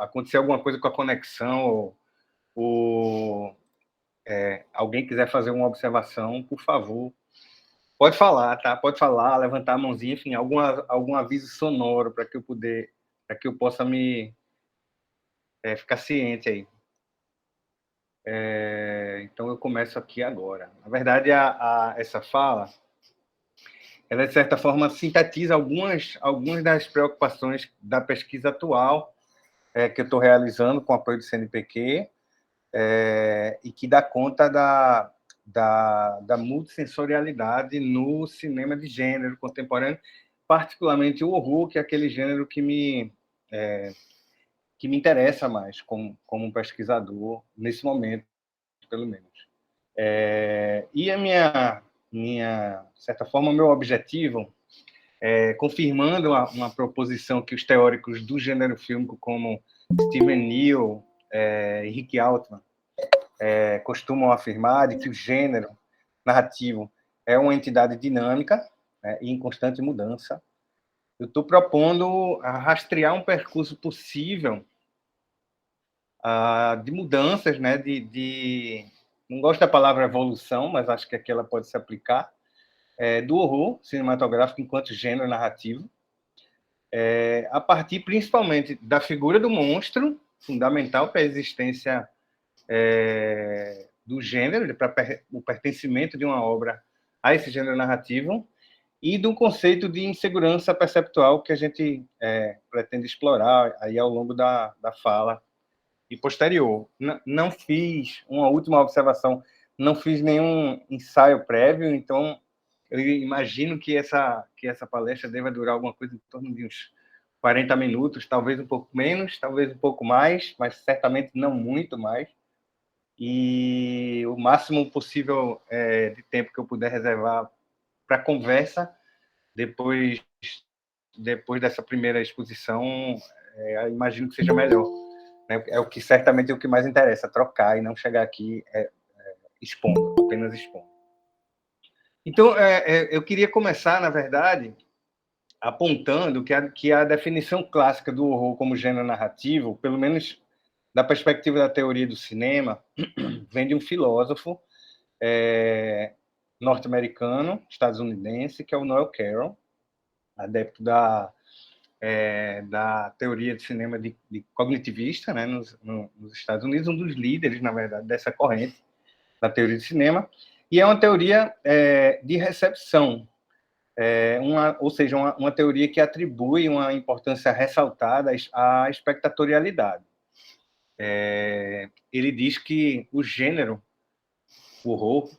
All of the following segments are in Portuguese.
acontecer alguma coisa com a conexão, ou alguém quiser fazer uma observação, por favor, pode falar, tá? Pode falar, levantar a mãozinha, enfim, algum aviso sonoro para que eu possa me ficar ciente aí. Então eu começo aqui agora. Na verdade, essa fala, ela de certa forma sintetiza algumas das preocupações da pesquisa atual que eu estou realizando com o apoio do CNPq, e que dá conta da multissensorialidade no cinema de gênero contemporâneo, particularmente o horror, que é aquele gênero que me interessa mais como pesquisador, nesse momento, pelo menos. E de certa forma, o meu objetivo, confirmando uma proposição que os teóricos do gênero fílmico, como Steven Neill e Rick Altman, costumam afirmar, de que o gênero narrativo é uma entidade dinâmica, e em constante mudança. Eu estou propondo rastrear um percurso possível de mudanças, né, não gosto da palavra evolução, mas acho que aqui ela pode se aplicar, do horror cinematográfico enquanto gênero narrativo, a partir principalmente da figura do monstro, fundamental para a existência do gênero, para o pertencimento de uma obra a esse gênero narrativo, e do conceito de insegurança perceptual que a gente pretende explorar aí ao longo da fala e posterior. Não fiz uma última observação, não fiz nenhum ensaio prévio, então eu imagino que essa palestra deva durar alguma coisa em torno de uns 40 minutos, talvez um pouco menos, talvez um pouco mais, mas certamente não muito mais. E o máximo possível de tempo que eu puder reservar para conversa depois dessa primeira exposição, imagino que seja melhor. É o que certamente é o que mais interessa, trocar e não chegar aqui expondo, apenas expondo. Então, eu queria começar, na verdade, apontando que a definição clássica do horror como gênero narrativo, pelo menos da perspectiva da teoria do cinema, vem de um filósofo norte-americano, estadunidense, que é o Noel Carroll, adepto da teoria de cinema de cognitivista, né, nos Estados Unidos, um dos líderes, na verdade, dessa corrente da teoria de cinema, e é uma teoria de recepção, ou seja, uma teoria que atribui uma importância ressaltada à espectatorialidade. Ele diz que o gênero, o horror,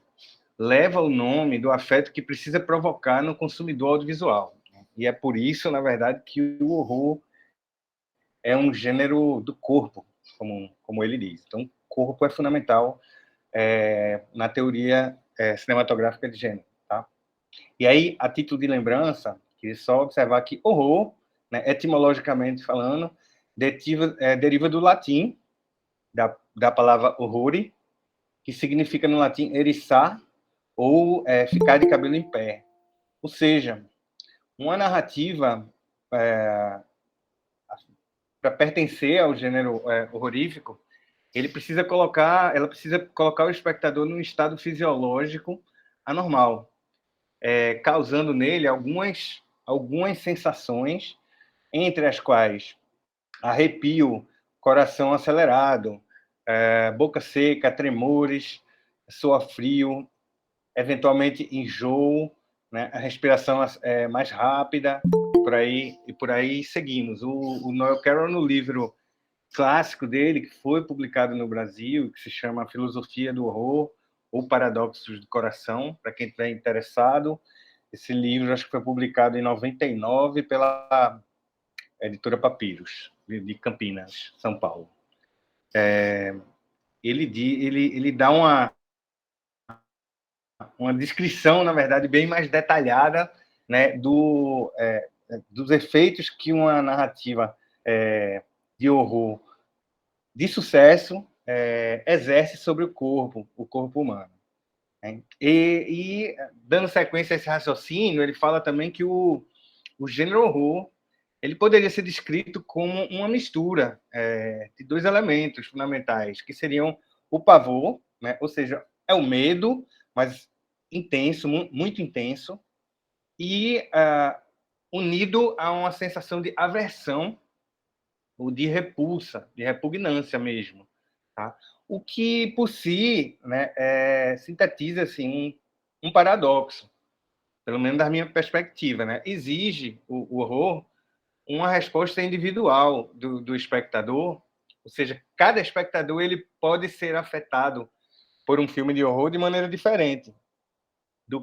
leva o nome do afeto que precisa provocar no consumidor audiovisual. E é por isso, na verdade, que o horror é um gênero do corpo, como ele diz. Então, o corpo é fundamental na teoria cinematográfica de gênero. Tá? E aí, a título de lembrança, queria só observar que horror, né, etimologicamente falando, deriva do latim, da palavra horrore, que significa no latim eriçar ou ficar de cabelo em pé. Ou seja, uma narrativa para pertencer ao gênero horrorífico, ela precisa colocar o espectador num estado fisiológico anormal, causando nele algumas sensações, entre as quais arrepio, coração acelerado, boca seca, tremores, suor frio, eventualmente enjoo, né, a respiração mais rápida, e por aí seguimos. O Noel Carroll, no livro clássico dele, que foi publicado no Brasil, que se chama Filosofia do Horror ou Paradoxos do Coração, para quem estiver interessado. Esse livro acho que foi publicado em 99 pela editora Papyrus, de Campinas, São Paulo. Ele dá uma descrição, na verdade, bem mais detalhada, né, dos efeitos que uma narrativa de horror de sucesso exerce sobre o corpo humano. E dando sequência a esse raciocínio, ele fala também que o gênero horror ele poderia ser descrito como uma mistura de dois elementos fundamentais, que seriam o pavor, né? Ou seja, é o medo, mas intenso, muito intenso, e unido a uma sensação de aversão ou de repulsa, de repugnância mesmo. Tá? O que, por si, né, sintetiza assim, um paradoxo, pelo menos da minha perspectiva. Né? Exige o horror uma resposta individual do espectador, ou seja, cada espectador ele pode ser afetado por um filme de horror de maneira diferente do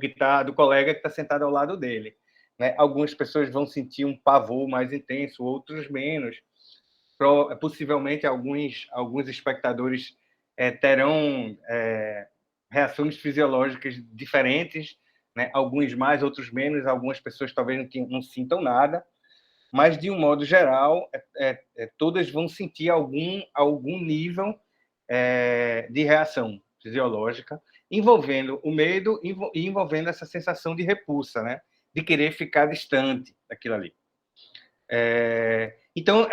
colega que está sentado ao lado dele. Né? Algumas pessoas vão sentir um pavor mais intenso, outros menos. Possivelmente alguns espectadores terão reações fisiológicas diferentes, né? Alguns mais, outros menos. Algumas pessoas talvez não sintam nada, mas de um modo geral, todas vão sentir algum nível de reação fisiológica, envolvendo o medo e envolvendo essa sensação de repulsa, né? De querer ficar distante daquilo ali. Então,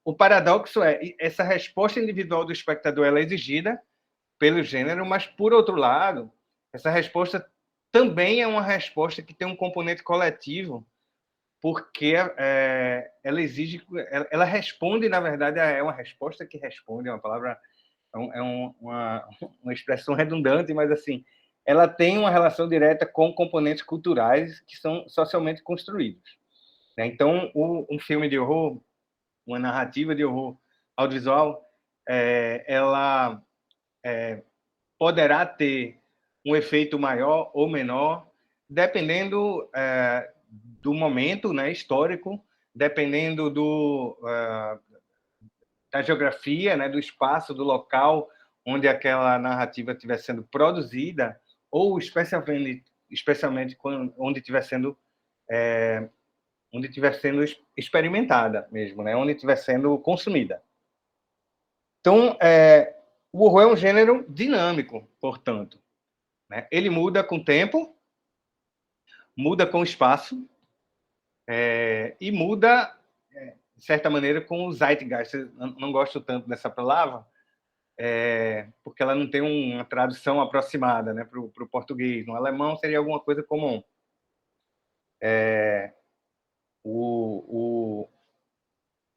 o paradoxo é essa resposta individual do espectador ela é exigida pelo gênero, mas, por outro lado, essa resposta também é uma resposta que tem um componente coletivo, porque ela exige, ela responde, na verdade, é uma resposta que responde, é uma palavra, uma expressão redundante, mas assim, ela tem uma relação direta com componentes culturais que são socialmente construídos. Né? Então, um filme de horror, uma narrativa de horror audiovisual, ela poderá ter um efeito maior ou menor, dependendo do momento, né, histórico, dependendo da geografia, né, do espaço, do local onde aquela narrativa estiver sendo produzida, ou especialmente onde estiver sendo experimentada mesmo, né, onde estiver sendo consumida. Então, o horror é um gênero dinâmico, portanto. Né? Ele muda com o tempo, muda com o espaço, e muda, de certa maneira, com o zeitgeist. Eu não gosto tanto dessa palavra, porque ela não tem uma tradução aproximada, né, para o português. No alemão seria alguma coisa como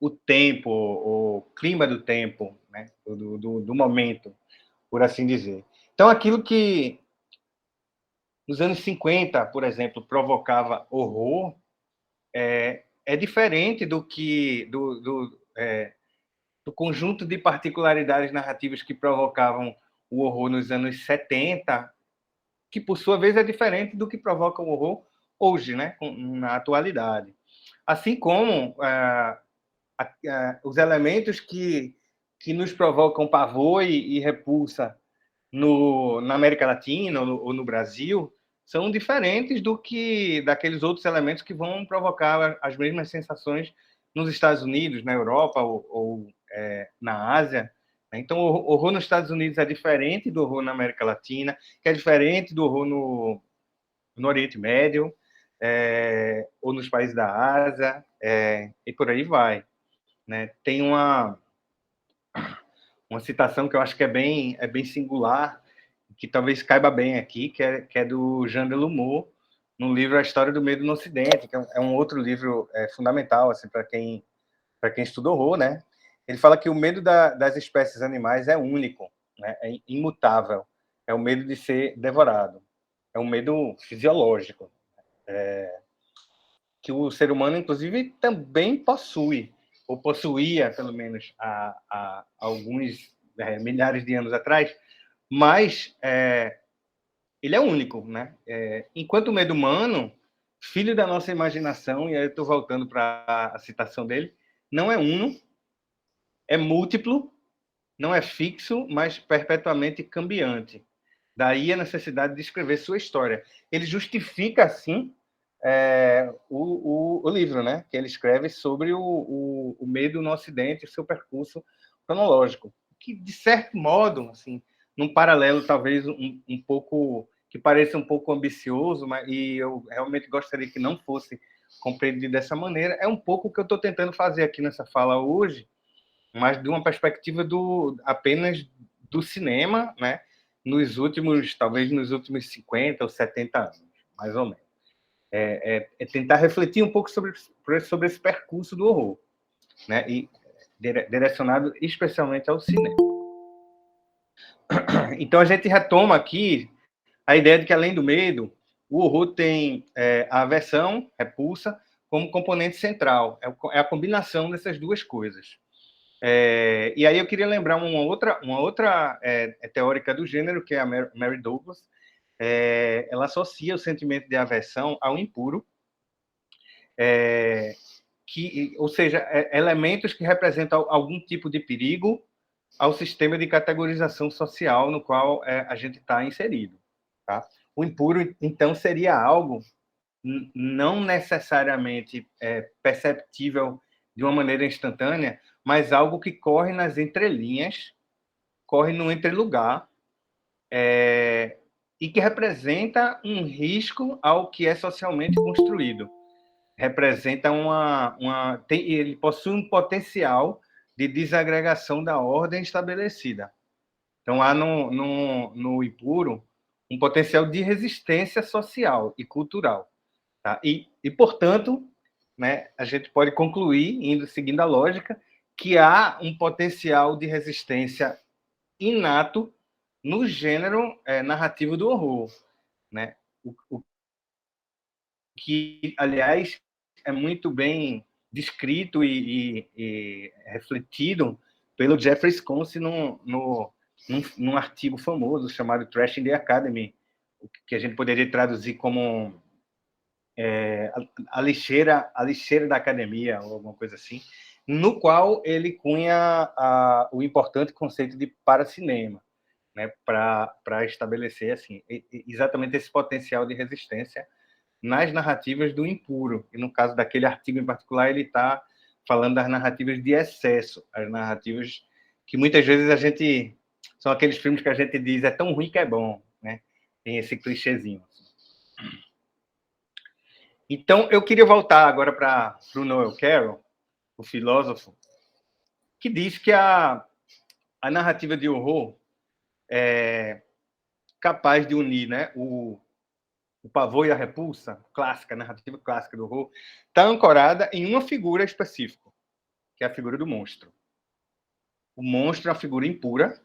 o tempo, o clima do tempo, né, do momento, por assim dizer. Então, aquilo que nos anos 50, por exemplo, provocava horror, é diferente do conjunto de particularidades narrativas que provocavam o horror nos anos 70, que, por sua vez, é diferente do que provoca o horror hoje, né, na atualidade. Assim como os elementos que nos provocam pavor e repulsa na América Latina ou no Brasil são diferentes daqueles outros elementos que vão provocar as mesmas sensações nos Estados Unidos, na Europa ou na Ásia. Então, o horror nos Estados Unidos é diferente do horror na América Latina, que é diferente do horror no Oriente Médio, ou nos países da Ásia, e por aí vai. Né? Tem uma citação que eu acho que é bem singular, que talvez caiba bem aqui, que é do Jean Delumeau, no livro A História do Medo no Ocidente, que é um outro livro fundamental assim, para quem estuda horror. Né? Ele fala que o medo das espécies animais é único, né? É imutável, é o medo de ser devorado, é um medo fisiológico, que o ser humano, inclusive, também possui, ou possuía, pelo menos, há alguns milhares de anos atrás, mas ele é único. Né? Enquanto o medo humano, filho da nossa imaginação, e aí eu estou voltando para a citação dele, não é uno, é múltiplo, não é fixo, mas perpetuamente cambiante. Daí a necessidade de escrever sua história. Ele justifica, assim, o livro, né? Que ele escreve sobre o medo no Ocidente e seu percurso cronológico, que, de certo modo, assim, num paralelo talvez um pouco, que pareça um pouco ambicioso, e eu realmente gostaria que não fosse compreendido dessa maneira. É um pouco o que eu estou tentando fazer aqui nessa fala hoje, mas de uma perspectiva apenas do cinema, né? Talvez nos últimos 50 ou 70 anos, mais ou menos. É tentar refletir um pouco sobre esse percurso do horror, né? E direcionado especialmente ao cinema. Então, a gente retoma aqui a ideia de que, além do medo, o horror tem a aversão, repulsa, como componente central. É a combinação dessas duas coisas. E aí eu queria lembrar uma outra teórica do gênero, que é a Mary Douglas. Ela associa o sentimento de aversão ao impuro, ou seja, elementos que representam algum tipo de perigo ao sistema de categorização social no qual a gente está inserido. Tá? O impuro, então, seria algo não necessariamente perceptível de uma maneira instantânea, mas algo que corre nas entrelinhas, corre no entrelugar, e que representa um risco ao que é socialmente construído. Representa ele possui um potencial de desagregação da ordem estabelecida. Então, há no impuro um potencial de resistência social e cultural. Tá? Portanto, né, a gente pode concluir, seguindo a lógica, que há um potencial de resistência inato no gênero narrativo do horror. Né? O que, aliás, é muito bem descrito e refletido pelo Jeffrey Sconce num artigo famoso chamado Trash in the Academy, que a gente poderia traduzir como a lixeira da academia, ou alguma coisa assim, no qual ele cunha o importante conceito de paracinema, né, para estabelecer assim, exatamente esse potencial de resistência nas narrativas do impuro. E no caso daquele artigo em particular, ele está falando das narrativas de excesso, as narrativas que muitas vezes são aqueles filmes que a gente diz é tão ruim que é bom, né? Tem esse clichêzinho. Então, eu queria voltar agora para o Noel Carroll, o filósofo, que diz que a narrativa de horror é capaz de unir, né, o pavor e a repulsa, clássica, a narrativa clássica do horror, está ancorada em uma figura específica, que é a figura do monstro. O monstro é uma figura impura,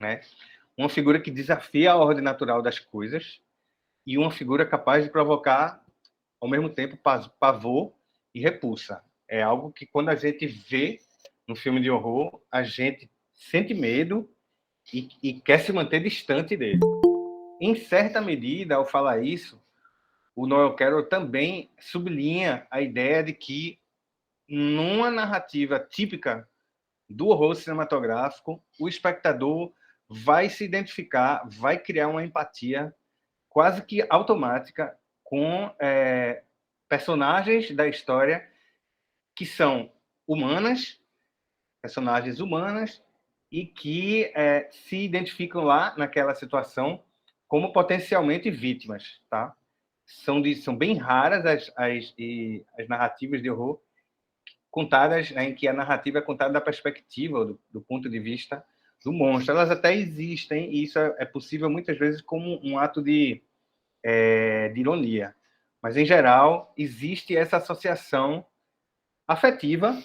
né? Uma figura que desafia a ordem natural das coisas e uma figura capaz de provocar, ao mesmo tempo, pavor e repulsa. É algo que, quando a gente vê no filme de horror, a gente sente medo e quer se manter distante dele. Em certa medida, ao falar isso, o Noel Carroll também sublinha a ideia de que, numa narrativa típica do horror cinematográfico, o espectador vai se identificar, vai criar uma empatia quase que automática com personagens da história que são personagens humanas, e que se identificam lá naquela situação como potencialmente vítimas, tá? São bem raras as narrativas de horror contadas, em que a narrativa é contada da perspectiva, do ponto de vista do monstro. Elas até existem, e isso é possível muitas vezes como um ato de ironia. Mas, em geral, existe essa associação afetiva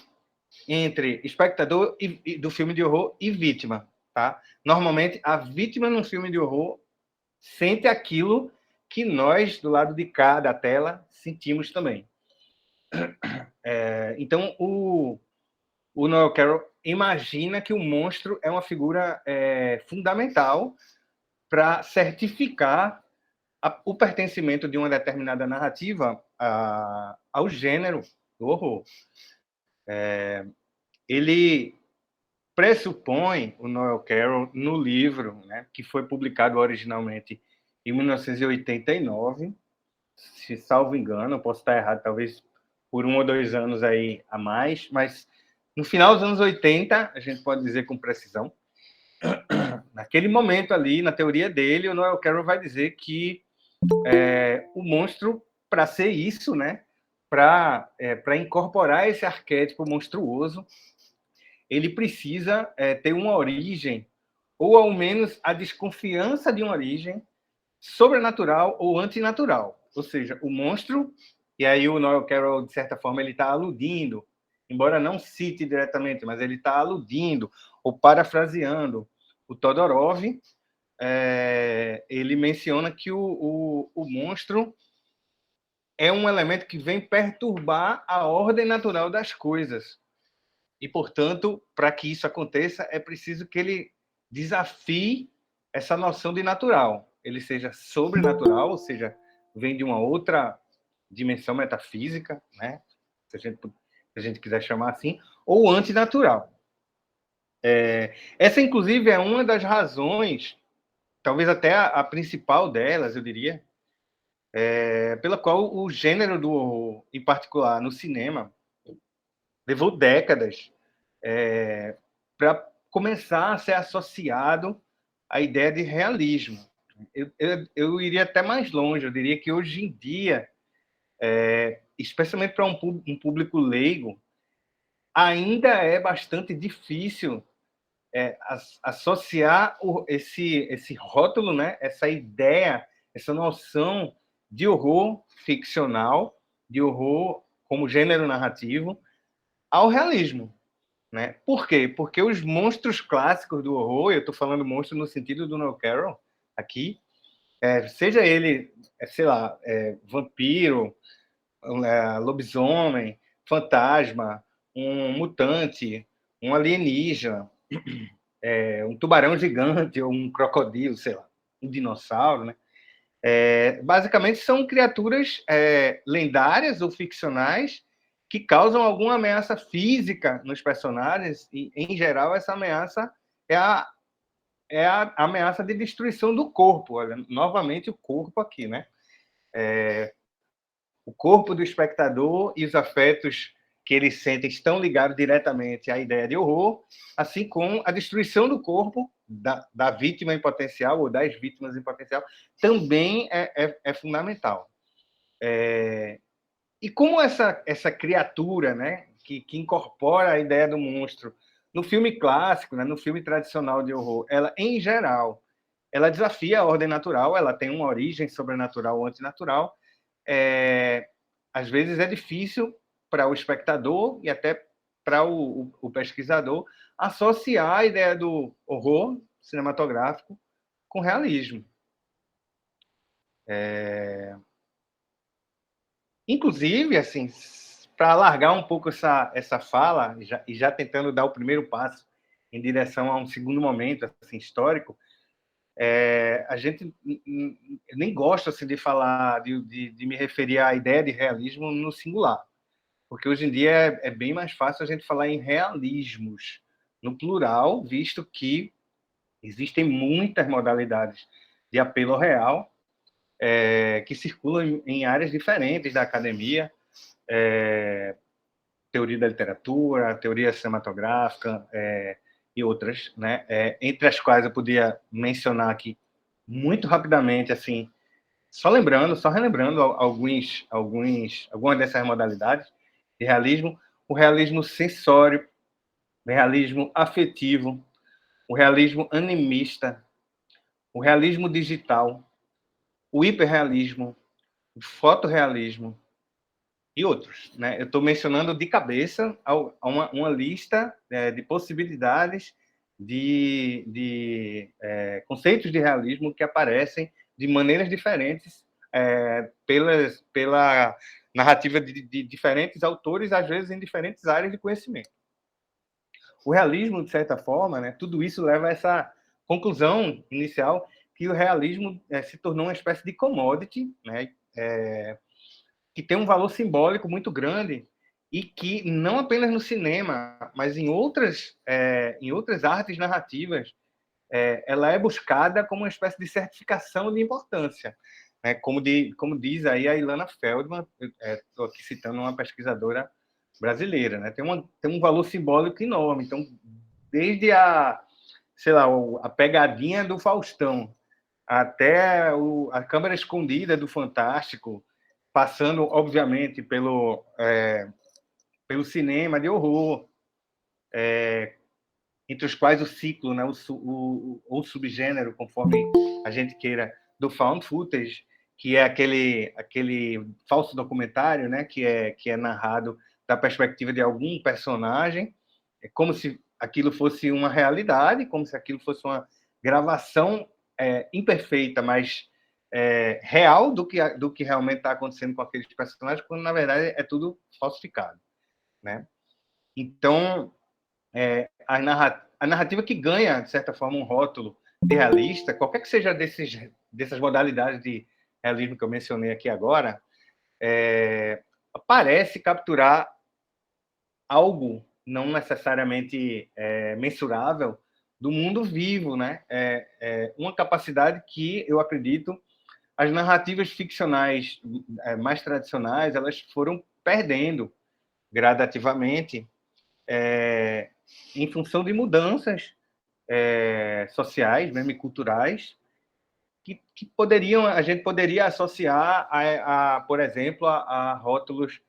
entre espectador do filme de horror e vítima. Tá? Normalmente, a vítima num filme de horror sente aquilo que nós, do lado de cá da tela, sentimos também. Então, o Noel Carroll imagina que o monstro é uma figura fundamental para certificar o pertencimento de uma determinada narrativa ao gênero do horror. Ele pressupõe, o Noel Carroll, no livro, né, que foi publicado originalmente em 1989, se salvo engano, eu posso estar errado, talvez por 1 ou 2 anos aí a mais, mas no final dos anos 80, a gente pode dizer com precisão, naquele momento ali, na teoria dele, o Noel Carroll vai dizer que o monstro, para ser isso, né, para incorporar esse arquétipo monstruoso, ele precisa ter uma origem, ou ao menos a desconfiança de uma origem sobrenatural ou antinatural. Ou seja, o monstro, e aí o Noel Carroll, de certa forma, ele está aludindo, embora não cite diretamente, mas ele está aludindo ou parafraseando o Todorov. Ele menciona que o monstro é um elemento que vem perturbar a ordem natural das coisas. E, portanto, para que isso aconteça, é preciso que ele desafie essa noção de natural. Ele seja sobrenatural, ou seja, vem de uma outra dimensão metafísica, né? Se a gente quiser chamar assim, ou antinatural. Essa, inclusive, é uma das razões, talvez até a principal delas, eu diria, pela qual o gênero do horror, em particular no cinema, levou décadas para começar a ser associado à ideia de realismo. Eu iria até mais longe, eu diria que hoje em dia, especialmente para um público leigo, ainda é bastante difícil associar esse rótulo, né, essa ideia, essa noção de horror ficcional, de horror como gênero narrativo, ao realismo. Né? Por quê? Porque os monstros clássicos do horror, eu estou falando monstro no sentido do Noel Carroll aqui, seja ele, sei lá, vampiro, lobisomem, fantasma, um mutante, um alienígena, um tubarão gigante ou um crocodilo, sei lá, um dinossauro, né? Basicamente são criaturas lendárias ou ficcionais que causam alguma ameaça física nos personagens e, em geral, essa ameaça é a ameaça de destruição do corpo. Olha, novamente o corpo aqui, né? O corpo do espectador e os afetos que ele sente estão ligados diretamente à ideia de horror, assim como a destruição do corpo da vítima em potencial ou das vítimas em potencial também é fundamental. E como essa criatura, né, que incorpora a ideia do monstro no filme clássico, né, no filme tradicional de horror, ela, em geral, ela desafia a ordem natural, ela tem uma origem sobrenatural ou antinatural. Às vezes é difícil para o espectador e até para o pesquisador associar a ideia do horror cinematográfico com realismo. Inclusive, assim, para alargar um pouco essa fala, e já tentando dar o primeiro passo em direção a um segundo momento assim, histórico, a gente nem gosta assim, de falar, de me referir à ideia de realismo no singular, porque hoje em dia é bem mais fácil a gente falar em realismos no plural, visto que existem muitas modalidades de apelo real que circulam em áreas diferentes da academia, teoria da literatura, teoria cinematográfica e outras, né? Entre as quais eu podia mencionar aqui muito rapidamente, assim, só relembrando algumas dessas modalidades de realismo: o realismo sensório, o realismo afetivo, o realismo animista, o realismo digital, o hiperrealismo, o fotorrealismo e outros. Né? Eu estou mencionando de cabeça uma lista de possibilidades de conceitos de realismo que aparecem de maneiras diferentes pela narrativa de diferentes autores, às vezes em diferentes áreas de conhecimento. O realismo, de certa forma, né, tudo isso leva a essa conclusão inicial que o realismo se tornou uma espécie de commodity, né, que tem um valor simbólico muito grande e que não apenas no cinema, mas em outras artes narrativas, ela é buscada como uma espécie de certificação de importância, né? Como diz aí a Ilana Feldman, estou aqui citando uma pesquisadora brasileira, né? Tem um valor simbólico enorme. Então, desde sei lá, a pegadinha do Faustão até a câmera escondida do Fantástico, passando, obviamente, pelo cinema de horror, entre os quais o ciclo, né, o subgênero, conforme a gente queira, do found footage, que é aquele falso documentário, né, que é narrado da perspectiva de algum personagem, é como se aquilo fosse uma realidade, como se aquilo fosse uma gravação imperfeita, mas real do que realmente está acontecendo com aqueles personagens, quando, na verdade, é tudo falsificado, né? Então, a narrativa que ganha, de certa forma, um rótulo de realista, qualquer que seja dessas modalidades de realismo que eu mencionei aqui agora, parece capturar algo não necessariamente mensurável do mundo vivo, né? Uma capacidade que eu acredito as narrativas ficcionais mais tradicionais elas foram perdendo gradativamente em função de mudanças sociais, mesmo e culturais, que a gente poderia associar por exemplo, a rótulos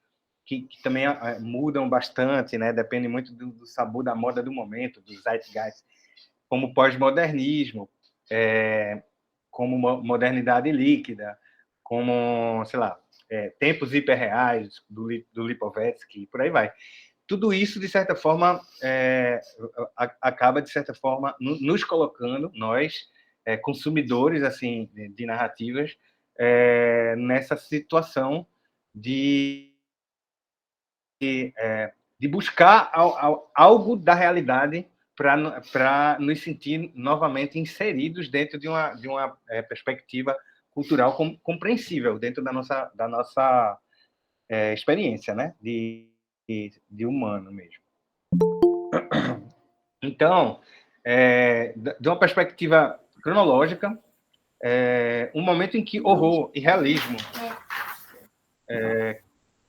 que também mudam bastante, né? Depende muito do sabor da moda do momento, do zeitgeist, como pós-modernismo, como modernidade líquida, como, sei lá, tempos hiperreais do Lipovetsky, por aí vai. Tudo isso, de certa forma, acaba, de certa forma, nos colocando, nós, consumidores assim de narrativas, nessa situação de buscar algo da realidade para nos sentir novamente inseridos dentro de uma perspectiva cultural compreensível dentro da nossa experiência, né, de humano mesmo. Então, de uma perspectiva cronológica, um momento em que horror e realismo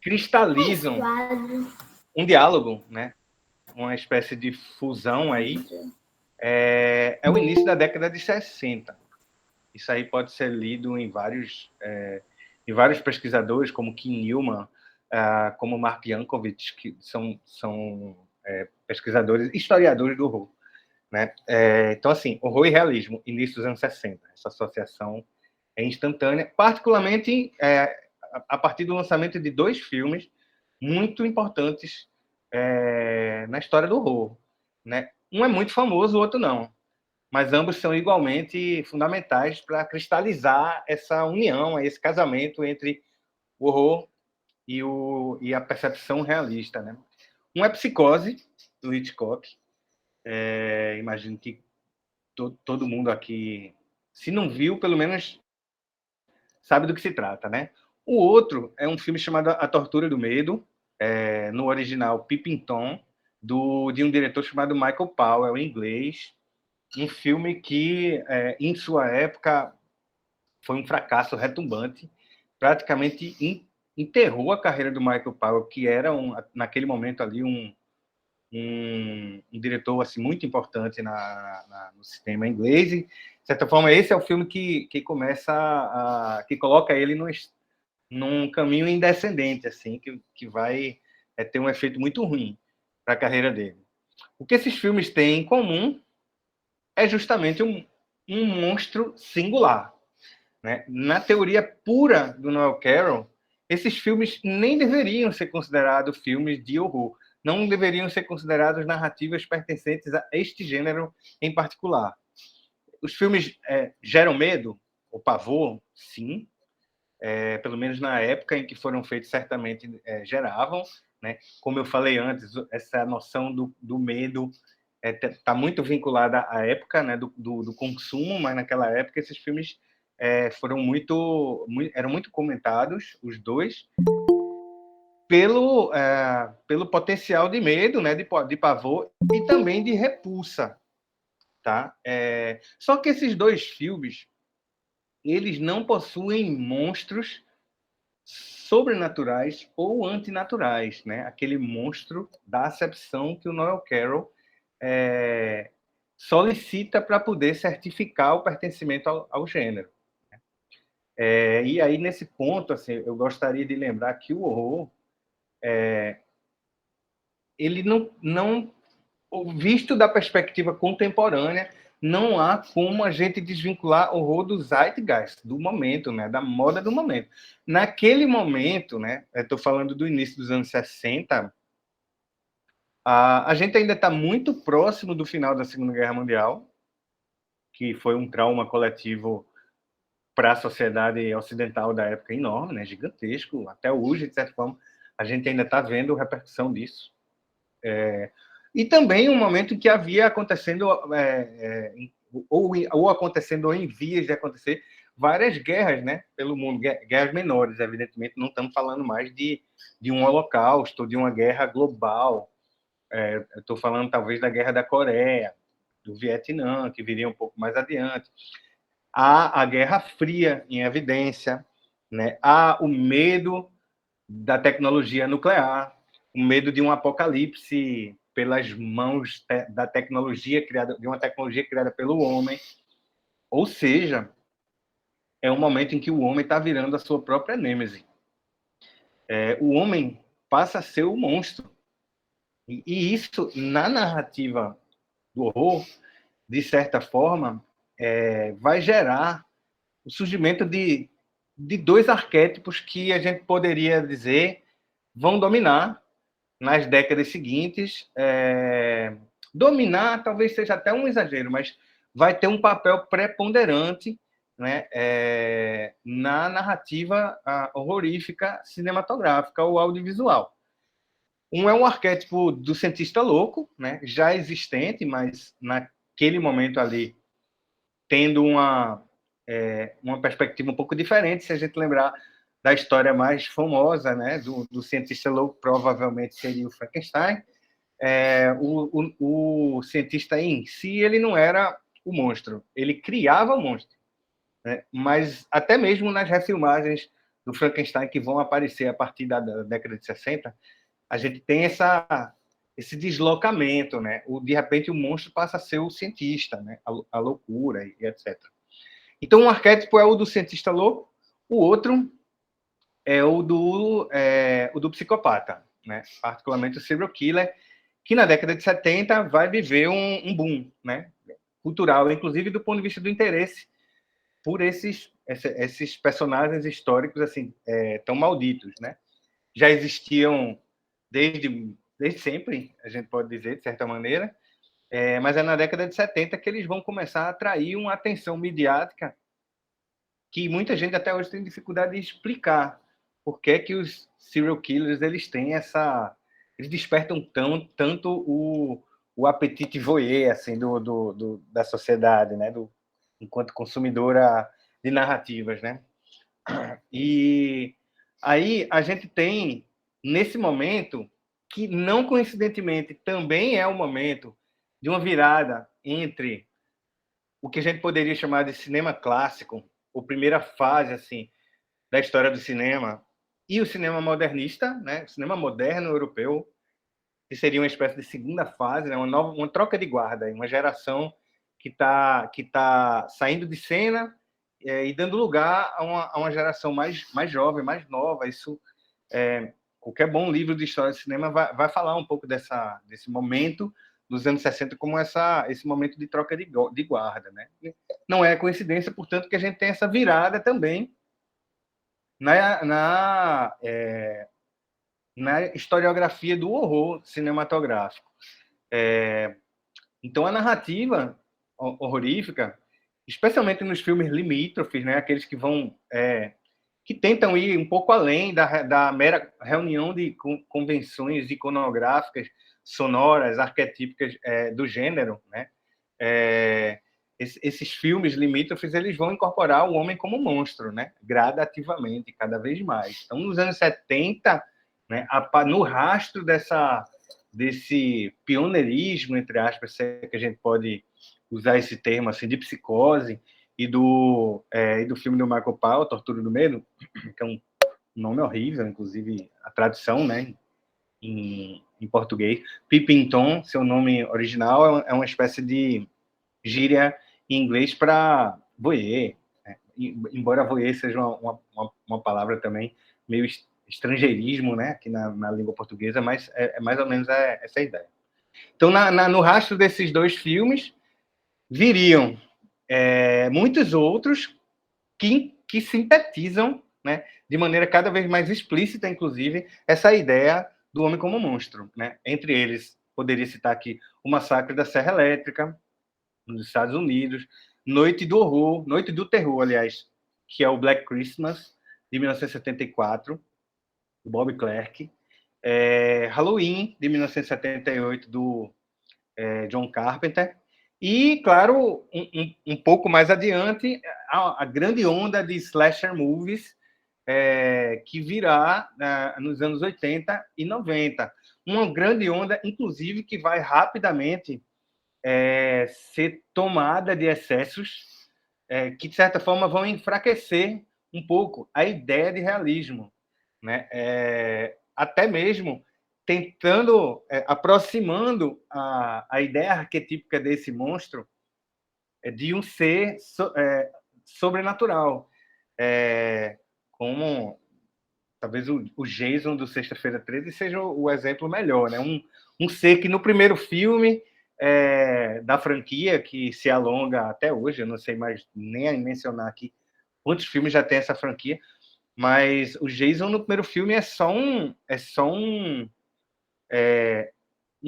cristalizam um diálogo, né, uma espécie de fusão aí, é o início da década de 60. Isso aí pode ser lido em vários pesquisadores, como Kim Newman, como Mark Yankovic, que são pesquisadores, historiadores do horror, né? Então, assim, horror e realismo, início dos anos 60. Essa associação é instantânea, particularmente a partir do lançamento de dois filmes muito importantes na história do horror, né? Um é muito famoso, o outro não, mas ambos são igualmente fundamentais para cristalizar essa união, esse casamento entre o horror e a percepção realista, né? Um é Psicose, do Hitchcock. Imagino que todo mundo aqui, se não viu, pelo menos sabe do que se trata, né? O outro é um filme chamado A Tortura do Medo, no original Peeping Tom, de um diretor chamado Michael Powell, em inglês. Um filme que, em sua época, foi um fracasso retumbante, praticamente enterrou a carreira do Michael Powell, que era, naquele momento ali, um diretor assim, muito importante no cinema inglês. E, de certa forma, esse é o filme que que coloca ele num caminho indescendente, assim, que vai ter um efeito muito ruim para a carreira dele. O que esses filmes têm em comum é justamente um monstro singular, né? Na teoria pura do Noel Carroll, esses filmes nem deveriam ser considerados filmes de horror, não deveriam ser considerados narrativas pertencentes a este gênero em particular. Os filmes geram medo, ou pavor, sim, pelo menos na época em que foram feitos, certamente geravam, né? Como eu falei antes, essa noção do medo está muito vinculada à época, né, do consumo, mas naquela época esses filmes foram eram muito comentados, os dois, pelo potencial de medo, né, de pavor e também de repulsa, tá? Só que esses dois filmes eles não possuem monstros sobrenaturais ou antinaturais, né? Aquele monstro da acepção que o Noel Carroll solicita para poder certificar o pertencimento ao gênero. E aí, nesse ponto, assim, eu gostaria de lembrar que o horror, ele não, visto da perspectiva contemporânea, não há como a gente desvincular o horror do zeitgeist, do momento, né, da moda do momento. Naquele momento, né, eu estou falando do início dos anos 60, a gente ainda está muito próximo do final da Segunda Guerra Mundial, que foi um trauma coletivo para a sociedade ocidental da época enorme, né, gigantesco. Até hoje, de certa forma, a gente ainda está vendo a repercussão disso. E também um momento em que havia acontecendo, ou acontecendo ou em vias de acontecer, várias guerras, né, pelo mundo, guerras menores, evidentemente, não estamos falando mais de um holocausto, de uma guerra global. Estou falando talvez da Guerra da Coreia, do Vietnã, que viria um pouco mais adiante. Há a Guerra Fria em evidência, né? Há o medo da tecnologia nuclear, o medo de um apocalipse pelas mãos da tecnologia criada, de uma tecnologia criada pelo homem. Ou seja, é um momento em que o homem está virando a sua própria nêmese. O homem passa a ser o monstro. E isso, na narrativa do horror, de certa forma, vai gerar o surgimento de dois arquétipos que a gente poderia dizer vão dominar nas décadas seguintes. Dominar talvez seja até um exagero, mas vai ter um papel preponderante, né, na narrativa horrorífica cinematográfica ou audiovisual. Um é um arquétipo do cientista louco, né, já existente, mas naquele momento ali tendo uma perspectiva um pouco diferente, se a gente lembrar da história mais famosa, né, do cientista louco, provavelmente seria o Frankenstein. O cientista em si, ele não era o monstro, ele criava o monstro, né? Mas até mesmo nas refilmagens do Frankenstein que vão aparecer a partir da década de 60, a gente tem esse deslocamento, né? De repente o monstro passa a ser o cientista, né? A loucura e etc. Então, um arquétipo é o do cientista louco, o outro é o do psicopata, né? Particularmente o serial killer, que na década de 70 vai viver um boom, né? Cultural, inclusive do ponto de vista do interesse por esses personagens históricos assim tão malditos, né? Já existiam desde sempre, a gente pode dizer, de certa maneira, mas é na década de 70 que eles vão começar a atrair uma atenção midiática que muita gente até hoje tem dificuldade de explicar por que os serial killers eles têm eles despertam tanto o apetite voyeur assim da sociedade, né, enquanto consumidora de narrativas, né? E aí a gente tem nesse momento que não coincidentemente também é o momento de uma virada entre o que a gente poderia chamar de cinema clássico, ou primeira fase assim da história do cinema, e o cinema modernista, né, o cinema moderno europeu, que seria uma espécie de segunda fase, né, uma troca de guarda, uma geração que tá saindo de cena e dando lugar a uma geração mais jovem, mais nova. Isso, qualquer bom livro de história do cinema vai falar um pouco desse momento dos anos 60 como esse momento de troca de guarda, né? Não é coincidência, portanto, que a gente tem essa virada também na historiografia do horror cinematográfico. Então, a narrativa horrorífica, especialmente nos filmes limítrofes, né, aqueles que tentam ir um pouco além da mera reunião de convenções iconográficas, sonoras, arquetípicas do gênero, né? Esses filmes limítrofes eles vão incorporar o homem como monstro, né? Gradativamente, cada vez mais. Então, nos anos 70, né, no rastro desse pioneirismo, entre aspas, se é que a gente pode usar esse termo assim, de psicose, e do filme do Michael Powell, Tortura do Medo, que é um nome horrível, inclusive a tradução, né, em português. Peeping Tom, seu nome original, é uma espécie de gíria em inglês para voyeur, né? embora voyeur seja uma palavra também meio estrangeirismo, né, aqui na língua portuguesa, mas é mais ou menos essa ideia. Então, no rastro desses 2 filmes, viriam muitos outros que sintetizam, né, de maneira cada vez mais explícita, inclusive, essa ideia do homem como monstro, né? Entre eles, poderia citar aqui o Massacre da Serra Elétrica, nos Estados Unidos, Noite do Terror, aliás, que é o Black Christmas, de 1974, do Bob Clark, Halloween, de 1978, do John Carpenter, e, claro, um pouco mais adiante, a grande onda de slasher movies que virá nos anos 80 e 90. Uma grande onda, inclusive, que vai rapidamente ser tomada de excessos que, de certa forma, vão enfraquecer um pouco a ideia de realismo, né? Até mesmo tentando, aproximando a ideia arquetípica desse monstro de um ser sobrenatural, como talvez o Jason do Sexta-feira 13 seja o exemplo melhor, né? Um ser que no primeiro filme da franquia, que se alonga até hoje, eu não sei mais nem mencionar aqui quantos filmes já tem essa franquia, mas o Jason no primeiro filme é só um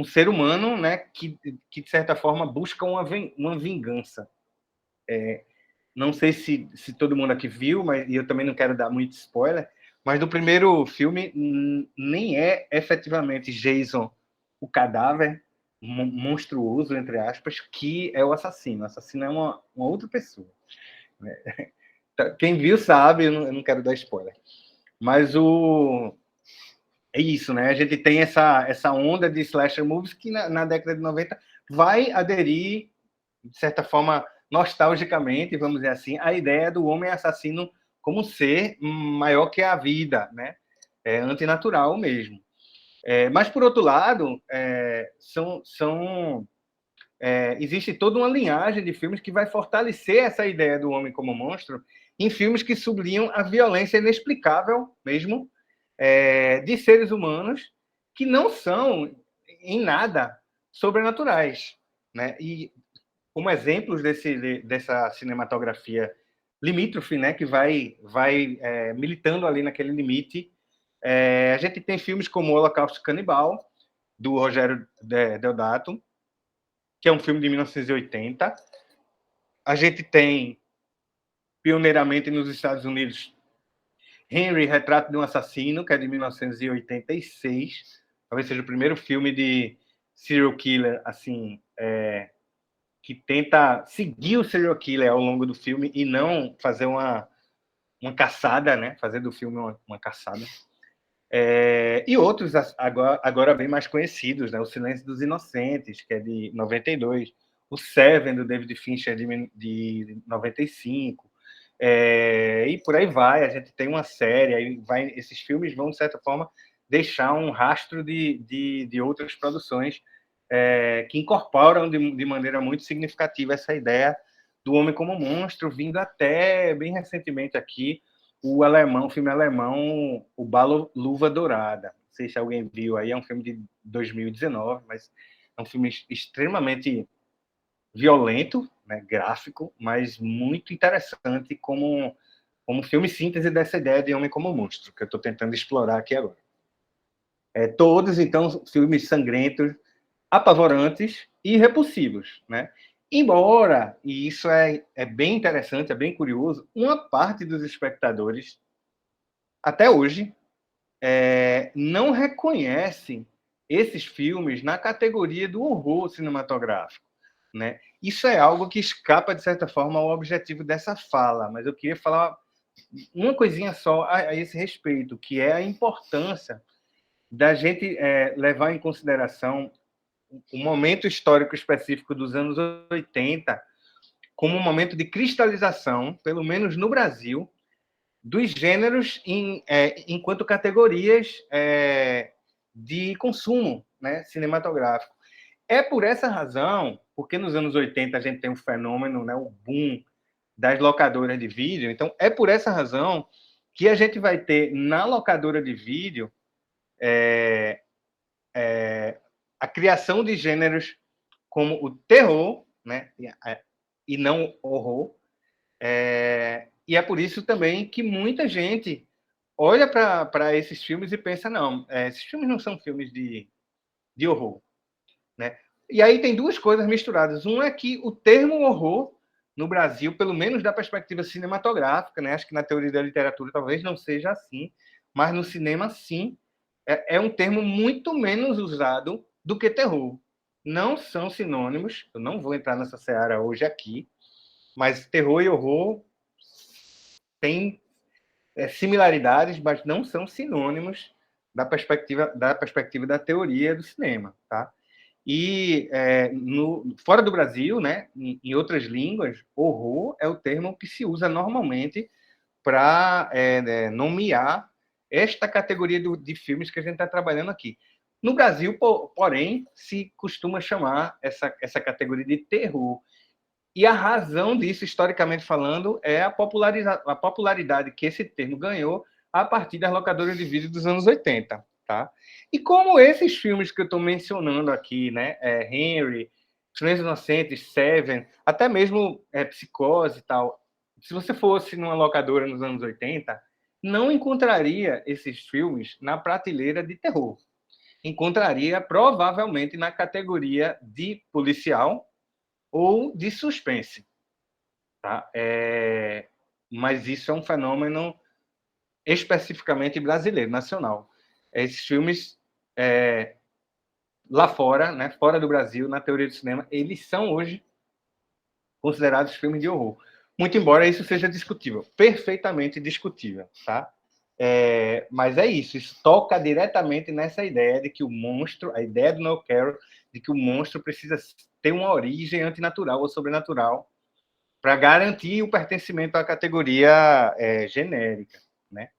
ser humano, né, que de certa forma busca uma vingança. Não sei se todo mundo aqui viu, mas e eu também não quero dar muito spoiler, mas no primeiro filme nem é efetivamente Jason o cadáver monstruoso, entre aspas, que é o assassino. O assassino é uma outra pessoa. Né? Quem viu sabe, eu não quero dar spoiler. Mas é isso, né? A gente tem essa onda de slasher movies que na década de 90 vai aderir, de certa forma, nostalgicamente, vamos dizer assim, a ideia do homem assassino como ser maior que a vida, né? Antinatural mesmo. Mas, por outro lado, existe toda uma linhagem de filmes que vai fortalecer essa ideia do homem como monstro em filmes que sublinham a violência inexplicável mesmo de seres humanos que não são em nada sobrenaturais, né? E como exemplos dessa cinematografia limítrofe, né, que vai militando ali naquele limite, a gente tem filmes como O Holocausto Canibal, do Rogério Deodato, que é um filme de 1980. A gente tem, pioneiramente nos Estados Unidos, Henry, Retrato de um Assassino, que é de 1986. Talvez seja o primeiro filme de serial killer, assim, que tenta seguir o serial killer ao longo do filme e não fazer uma caçada, né? Fazer do filme uma caçada. E outros, agora bem mais conhecidos, né? O Silêncio dos Inocentes, que é de 92. O Seven, do David Fincher, de 95. E por aí vai. A gente tem uma série. Esses filmes vão, de certa forma, deixar um rastro de outras produções que incorporam de maneira muito significativa essa ideia do homem como monstro, vindo até bem recentemente aqui o filme alemão, O Balo Luva Dourada. Não sei se alguém viu aí, é um filme de 2019, mas é um filme extremamente violento, né, gráfico, mas muito interessante como filme síntese dessa ideia de homem como monstro, que eu estou tentando explorar aqui agora. Todos, então, filmes sangrentos, apavorantes e repulsivos, né? Embora, e isso é bem interessante, é bem curioso, uma parte dos espectadores, até hoje, não reconhece esses filmes na categoria do horror cinematográfico, né? Isso é algo que escapa, de certa forma, ao objetivo dessa fala, mas eu queria falar uma coisinha só a esse respeito, que é a importância da gente levar em consideração o momento histórico específico dos anos 80 como um momento de cristalização, pelo menos no Brasil, dos gêneros enquanto categorias de consumo, né, cinematográfico. É por essa razão, porque nos anos 80 a gente tem um fenômeno, né, o boom das locadoras de vídeo. Então, é por essa razão que a gente vai ter na locadora de vídeo a criação de gêneros como o terror, né, e não horror. E é por isso também que muita gente olha para esses filmes e pensa, não, esses filmes não são filmes de horror, né? E aí tem duas coisas misturadas. Um é que o termo horror, no Brasil, pelo menos da perspectiva cinematográfica, né? Acho que na teoria da literatura talvez não seja assim, mas no cinema, sim, é um termo muito menos usado do que terror. Não são sinônimos, eu não vou entrar nessa seara hoje aqui, mas terror e horror têm similaridades, mas não são sinônimos da perspectiva da teoria do cinema, tá? E fora do Brasil, né, em outras línguas, horror é o termo que se usa normalmente para nomear esta categoria de filmes que a gente está trabalhando aqui. No Brasil, porém, se costuma chamar essa categoria de terror. E a razão disso, historicamente falando, é a popularidade que esse termo ganhou a partir das locadoras de vídeo dos anos 80. Tá? E como esses filmes que eu estou mencionando aqui, né, Henry, Silêncio Inocentes, Seven, até mesmo Psicose e tal, se você fosse numa locadora nos anos 80, não encontraria esses filmes na prateleira de terror. Encontraria provavelmente na categoria de policial ou de suspense. Tá? Mas isso é um fenômeno especificamente brasileiro, nacional. Esses filmes lá fora, né, fora do Brasil, na teoria do cinema, eles são hoje considerados filmes de horror. Muito embora isso seja discutível, perfeitamente discutível, tá? Mas é isso toca diretamente nessa ideia de que o monstro, a ideia do Noel Carroll, de que o monstro precisa ter uma origem antinatural ou sobrenatural para garantir o pertencimento à categoria genérica, né?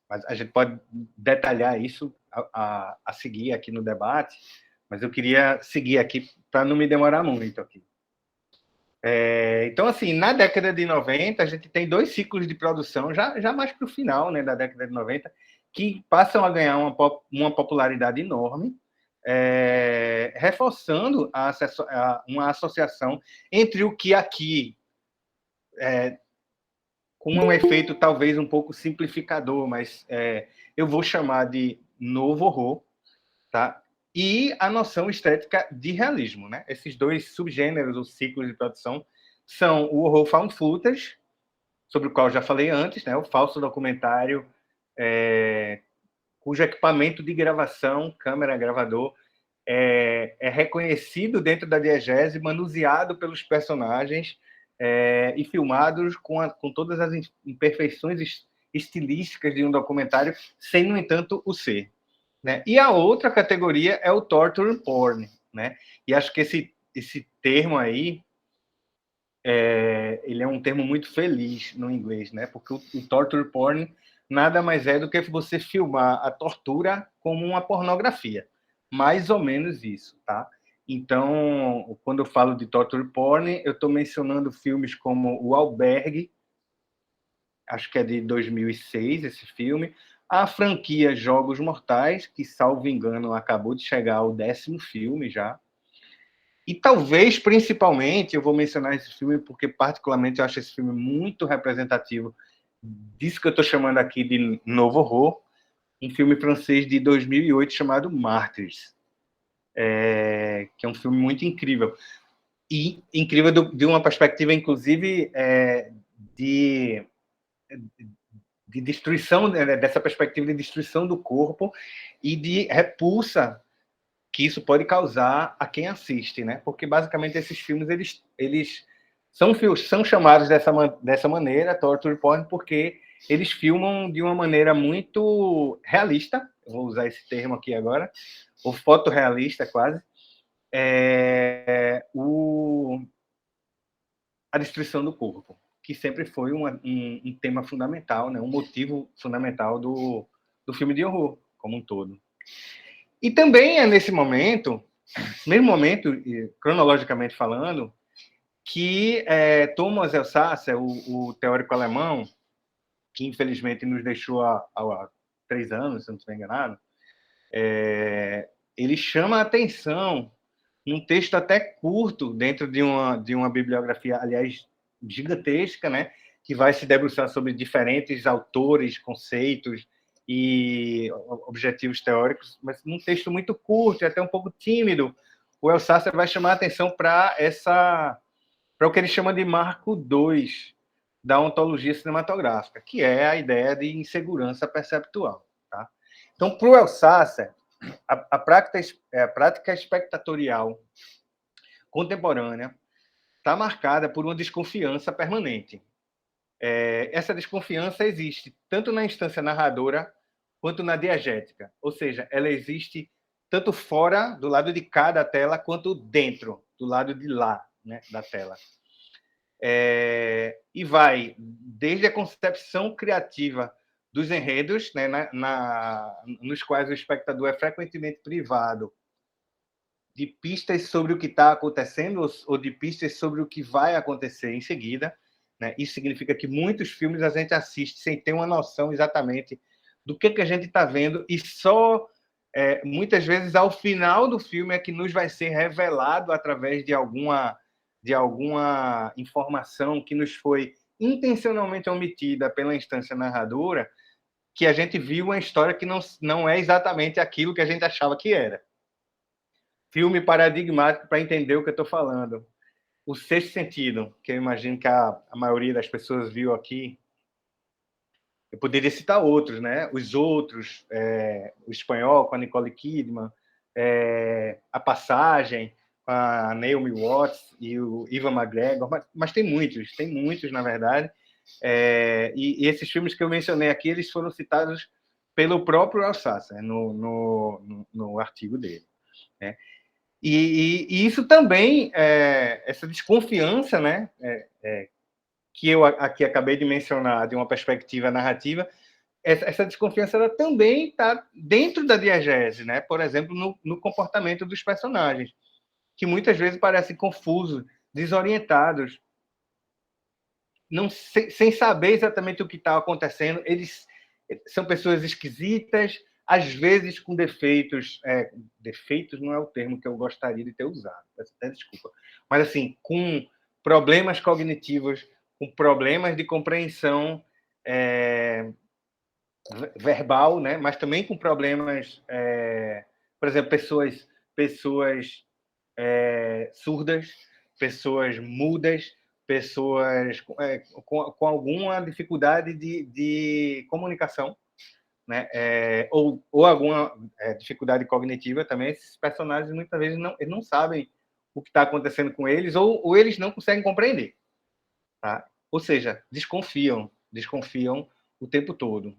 Mas a gente pode detalhar isso a seguir aqui no debate, mas eu queria seguir aqui para não me demorar muito aqui. Então, assim, na década de 90, a gente tem dois ciclos de produção, já mais para o final, né, da década de 90, que passam a ganhar uma popularidade enorme, reforçando uma associação entre o que aqui, com um efeito talvez um pouco simplificador, mas eu vou chamar de novo horror, tá? E a noção estética de realismo, né? Esses dois subgêneros, os ciclos de produção, são o horror found footage, sobre o qual eu já falei antes, né? O falso documentário, cujo equipamento de gravação, câmera, gravador, é reconhecido dentro da diegese, manuseado pelos personagens e filmados com todas as imperfeições estilísticas de um documentário, sem, no entanto, o ser. Né? E a outra categoria é o torture porn. Né? E acho que esse termo aí, ele é um termo muito feliz no inglês, né? Porque o torture porn nada mais é do que você filmar a tortura como uma pornografia. Mais ou menos isso, tá? Então, quando eu falo de torture porn, eu estou mencionando filmes como O Albergue, acho que é de 2006 esse filme, a franquia Jogos Mortais, que, salvo engano, acabou de chegar ao 10º filme já, e talvez, principalmente, eu vou mencionar esse filme porque, particularmente, eu acho esse filme muito representativo disso que eu estou chamando aqui de novo horror, um filme francês de 2008 chamado Martyrs, que é um filme muito incrível. E incrível de uma perspectiva, inclusive, de destruição, dessa perspectiva de destruição do corpo e de repulsa que isso pode causar a quem assiste, né? Porque basicamente esses filmes eles são chamados dessa maneira, torture porn, porque eles filmam de uma maneira muito realista, eu vou usar esse termo aqui agora, ou fotorrealista quase, a destruição do corpo, que sempre foi um tema fundamental, né? Um motivo fundamental do filme de horror como um todo. E também é nesse momento, mesmo momento, cronologicamente falando, que Thomas Elsasser, o teórico alemão, que infelizmente nos deixou há 3 anos, se não estou enganado, ele chama a atenção num texto até curto, dentro de uma bibliografia, aliás, gigantesca, né, que vai se debruçar sobre diferentes autores, conceitos e objetivos teóricos, mas num texto muito curto e até um pouco tímido, o Elsasser vai chamar a atenção para o que ele chama de marco 2 da ontologia cinematográfica, que é a ideia de insegurança perceptual. Tá? Então, para o Elsasser, a prática espectatorial contemporânea está marcada por uma desconfiança permanente. Essa desconfiança existe tanto na instância narradora quanto na diegética, ou seja, ela existe tanto fora, do lado de cá da tela, quanto dentro, do lado de lá, né, da tela. E vai desde a concepção criativa dos enredos, né, nos quais o espectador é frequentemente privado de pistas sobre o que está acontecendo ou de pistas sobre o que vai acontecer em seguida. Né? Isso significa que muitos filmes a gente assiste sem ter uma noção exatamente do que a gente está vendo e só, muitas vezes, ao final do filme é que nos vai ser revelado através de alguma informação que nos foi intencionalmente omitida pela instância narradora, que a gente viu uma história que não é exatamente aquilo que a gente achava que era. Filme paradigmático para entender o que eu estou falando. O Sexto Sentido, que eu imagino que a maioria das pessoas viu aqui. Eu poderia citar outros, né? Os outros, o Espanhol, com a Nicole Kidman, A Passagem, com a Naomi Watts e o Ewan McGregor, mas tem muitos, na verdade. E esses filmes que eu mencionei aqui, eles foram citados pelo próprio Alsasser, no artigo dele. Né? E isso também, essa desconfiança, né, que eu aqui acabei de mencionar, de uma perspectiva narrativa, essa desconfiança ela também está dentro da diegese, né? Por exemplo, no comportamento dos personagens, que muitas vezes parecem confusos, desorientados, sem saber exatamente o que está acontecendo. Eles são pessoas esquisitas, às vezes com defeitos. Defeitos não é o termo que eu gostaria de ter usado, peço até desculpa. Mas, assim, com problemas cognitivos, com problemas de compreensão verbal, né? Mas também com problemas, por exemplo, pessoas surdas, pessoas mudas, pessoas com alguma dificuldade de comunicação, né? Ou alguma dificuldade cognitiva também. Esses personagens muitas vezes eles não sabem o que está acontecendo com eles ou eles não conseguem compreender. Tá? Ou seja, desconfiam o tempo todo.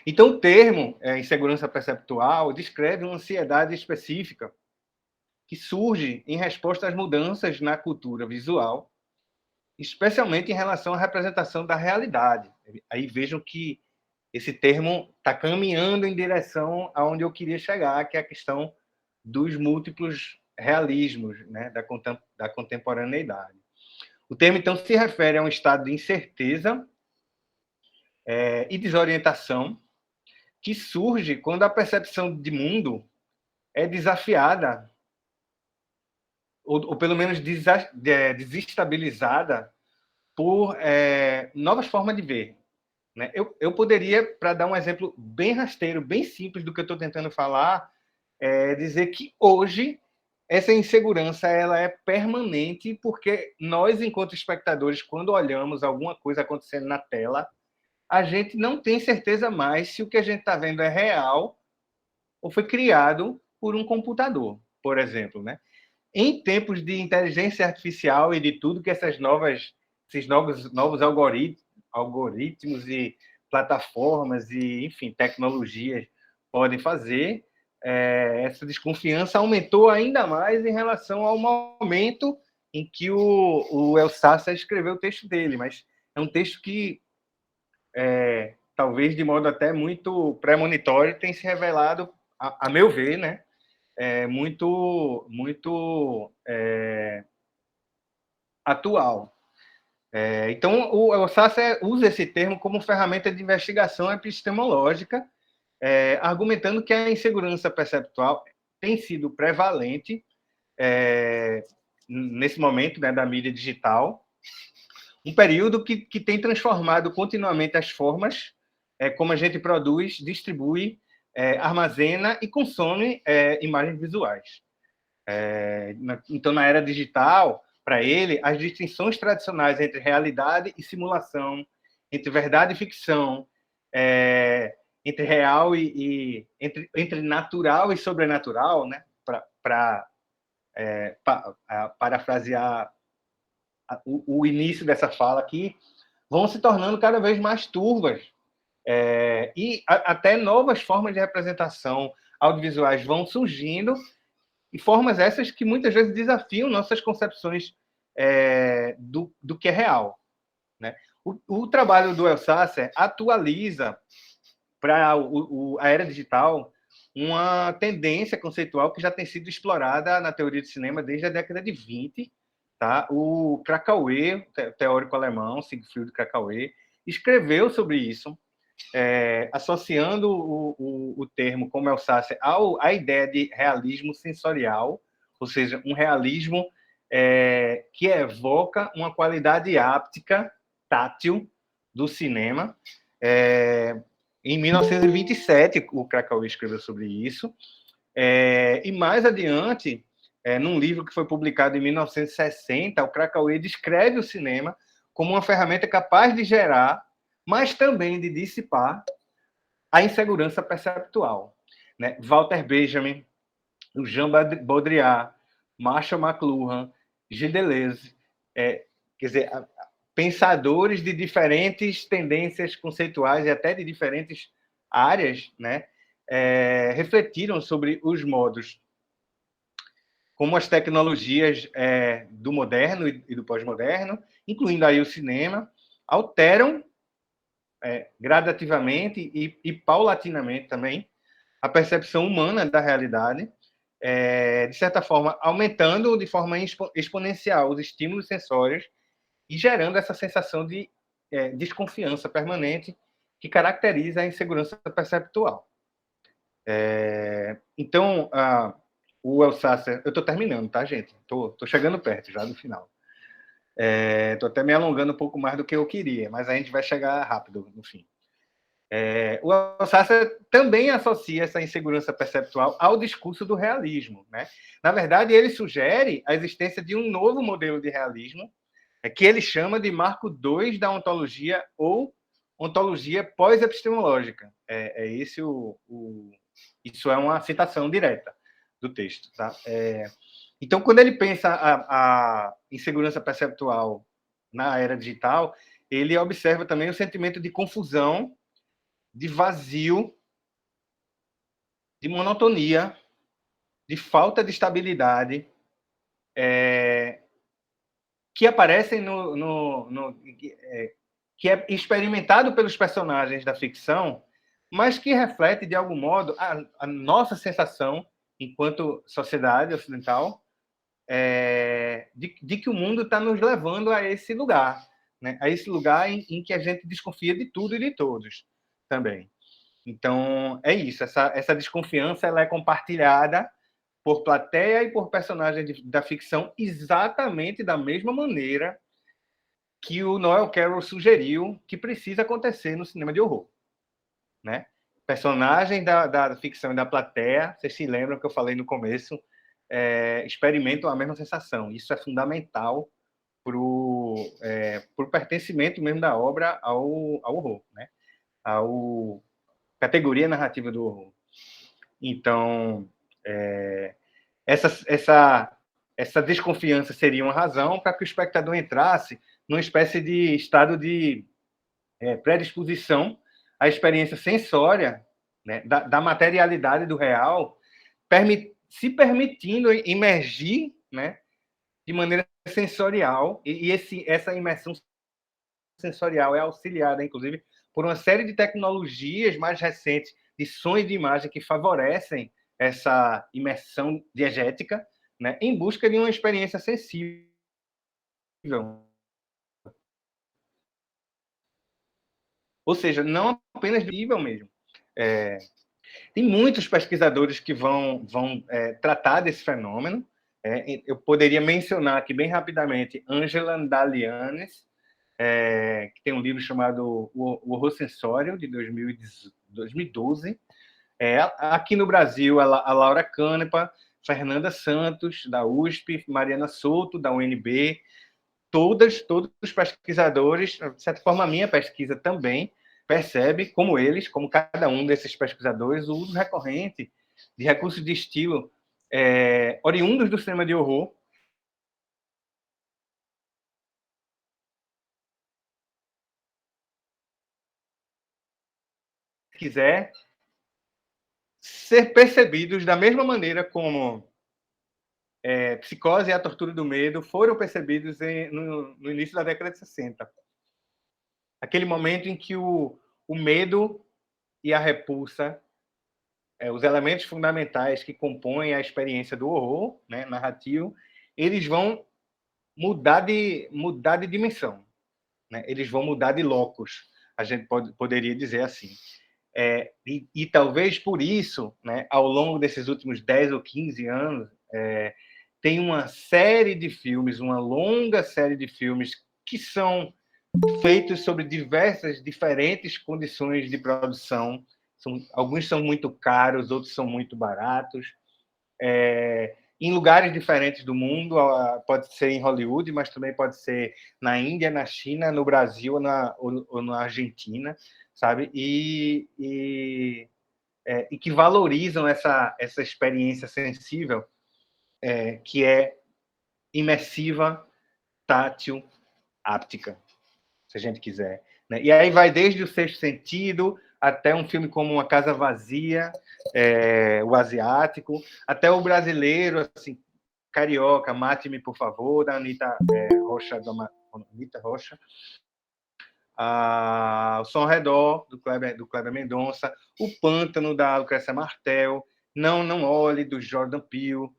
Então, o termo insegurança perceptual descreve uma ansiedade específica que surge em resposta às mudanças na cultura visual, especialmente em relação à representação da realidade. Aí vejam que esse termo está caminhando em direção aonde eu queria chegar, que é a questão dos múltiplos realismos, né, da contemporaneidade. O termo, então, se refere a um estado de incerteza e desorientação que surge quando a percepção de mundo é desafiada ou pelo menos desestabilizada por novas formas de ver. Né? Eu poderia, para dar um exemplo bem rasteiro, bem simples do que eu estou tentando falar, dizer que hoje essa insegurança ela é permanente porque nós, enquanto espectadores, quando olhamos alguma coisa acontecendo na tela, a gente não tem certeza mais se o que a gente está vendo é real ou foi criado por um computador, por exemplo. Né? Em tempos de inteligência artificial e de tudo que esses novos algoritmos e plataformas e, enfim, tecnologias podem fazer, essa desconfiança aumentou ainda mais em relação ao momento em que o Elsasser escreveu o texto dele, mas é um texto que, talvez de modo até muito premonitório, tem se revelado, a meu ver, né, muito atual. Então, o Eustácio usa esse termo como ferramenta de investigação epistemológica, argumentando que a insegurança perceptual tem sido prevalente nesse momento, né, da mídia digital, um período que tem transformado continuamente as formas como a gente produz, distribui, armazena e consome imagens visuais. Então, na era digital, para ele, as distinções tradicionais entre realidade e simulação, entre verdade e ficção, entre real entre natural e sobrenatural, né? Para parafrasear o início dessa fala aqui, vão se tornando cada vez mais turvas. E até novas formas de representação audiovisuais vão surgindo, e formas essas que muitas vezes desafiam nossas concepções do que é real. Né? O trabalho do Elsasser atualiza para a era digital uma tendência conceitual que já tem sido explorada na teoria de cinema desde a década de 20. Tá? O Krakauer, teórico alemão, Siegfried Krakauer, escreveu sobre isso, associando o termo, como Elsasser, à ideia de realismo sensorial, ou seja, um realismo que evoca uma qualidade áptica, tátil, do cinema. Em 1927, o Krakauer escreveu sobre isso, e mais adiante, num livro que foi publicado em 1960, o Krakauer descreve o cinema como uma ferramenta capaz de gerar, mas também de dissipar a insegurança perceptual. Né? Walter Benjamin, o Jean Baudrillard, Marshall McLuhan, Gilles Deleuze, quer dizer, pensadores de diferentes tendências conceituais e até de diferentes áreas, né, refletiram sobre os modos como as tecnologias do moderno e do pós-moderno, incluindo aí o cinema, alteram gradativamente e paulatinamente também a percepção humana da realidade, de certa forma, aumentando de forma exponencial os estímulos sensórios e gerando essa sensação de desconfiança permanente que caracteriza a insegurança perceptual. Então, o Elsasser... Eu estou terminando, tá, gente? Estou chegando perto já do final. Estou até me alongando um pouco mais do que eu queria, mas a gente vai chegar rápido no fim. O Elsasser também associa essa insegurança perceptual ao discurso do realismo. Né? Na verdade, ele sugere a existência de um novo modelo de realismo, que ele chama de marco 2 da ontologia ou ontologia pós-epistemológica. Isso é uma citação direta do texto. Tá? Então, quando ele pensa a insegurança perceptual na era digital, ele observa também o sentimento de confusão, de vazio, de monotonia, de falta de estabilidade, que aparecem que é experimentado pelos personagens da ficção, mas que reflete, de algum modo, a nossa sensação, enquanto sociedade ocidental, de que o mundo está nos levando a esse lugar, né? A esse lugar em que a gente desconfia de tudo e de todos também. Então, é isso. Essa desconfiança ela é compartilhada por plateia e por personagens da ficção exatamente da mesma maneira que o Noel Carroll sugeriu que precisa acontecer no cinema de horror. Né? Personagens da ficção e da plateia, vocês se lembram que eu falei no começo, experimentam a mesma sensação. Isso é fundamental para o pertencimento mesmo da obra ao horror, né? Ao categoria narrativa do horror. Então, essa desconfiança seria uma razão para que o espectador entrasse numa espécie de estado de predisposição à experiência sensória, né, da materialidade do real, se permitindo imergir, né, de maneira sensorial, e essa imersão sensorial é auxiliada, inclusive, por uma série de tecnologias mais recentes de som e de imagem que favorecem essa imersão diegética, né, em busca de uma experiência sensível Ou seja, não apenas nível mesmo. Tem muitos pesquisadores que vão tratar desse fenômeno. Eu poderia mencionar aqui bem rapidamente Angela Dalianes, que tem um livro chamado O Horror Sensório, de 2012. Aqui no Brasil, a Laura Canepa, Fernanda Santos, da USP, Mariana Souto, da UNB, todos os pesquisadores, de certa forma, a minha pesquisa também percebe, como eles, como cada um desses pesquisadores, o uso recorrente de recursos de estilo oriundos do cinema de horror. Se quiser ser percebidos da mesma maneira como Psicose e a Tortura do Medo foram percebidos no início da década de 60. Aquele momento em que o medo e a repulsa, os elementos fundamentais que compõem a experiência do horror, né, narrativo, eles vão mudar de dimensão, né? Eles vão mudar de locus, a gente poderia dizer assim. E talvez por isso, né, ao longo desses últimos 10 ou 15 anos, tem uma série de filmes, uma longa série de filmes que são feitos sobre diversas, diferentes condições de produção. Alguns são muito caros, outros são muito baratos. Em lugares diferentes do mundo, pode ser em Hollywood, mas também pode ser na Índia, na China, no Brasil ou na Argentina, sabe? E que valorizam essa experiência sensível, que é imersiva, tátil, áptica, se a gente quiser, né? E aí vai desde o Sexto Sentido até um filme como Uma Casa Vazia, o asiático, até o brasileiro, assim, carioca, Mate-me, por favor, da Anitta Rocha, o Som ao Redor, do Kleber Mendonça, O Pântano, da Lucrécia Martel, Não Olhe, do Jordan Peele.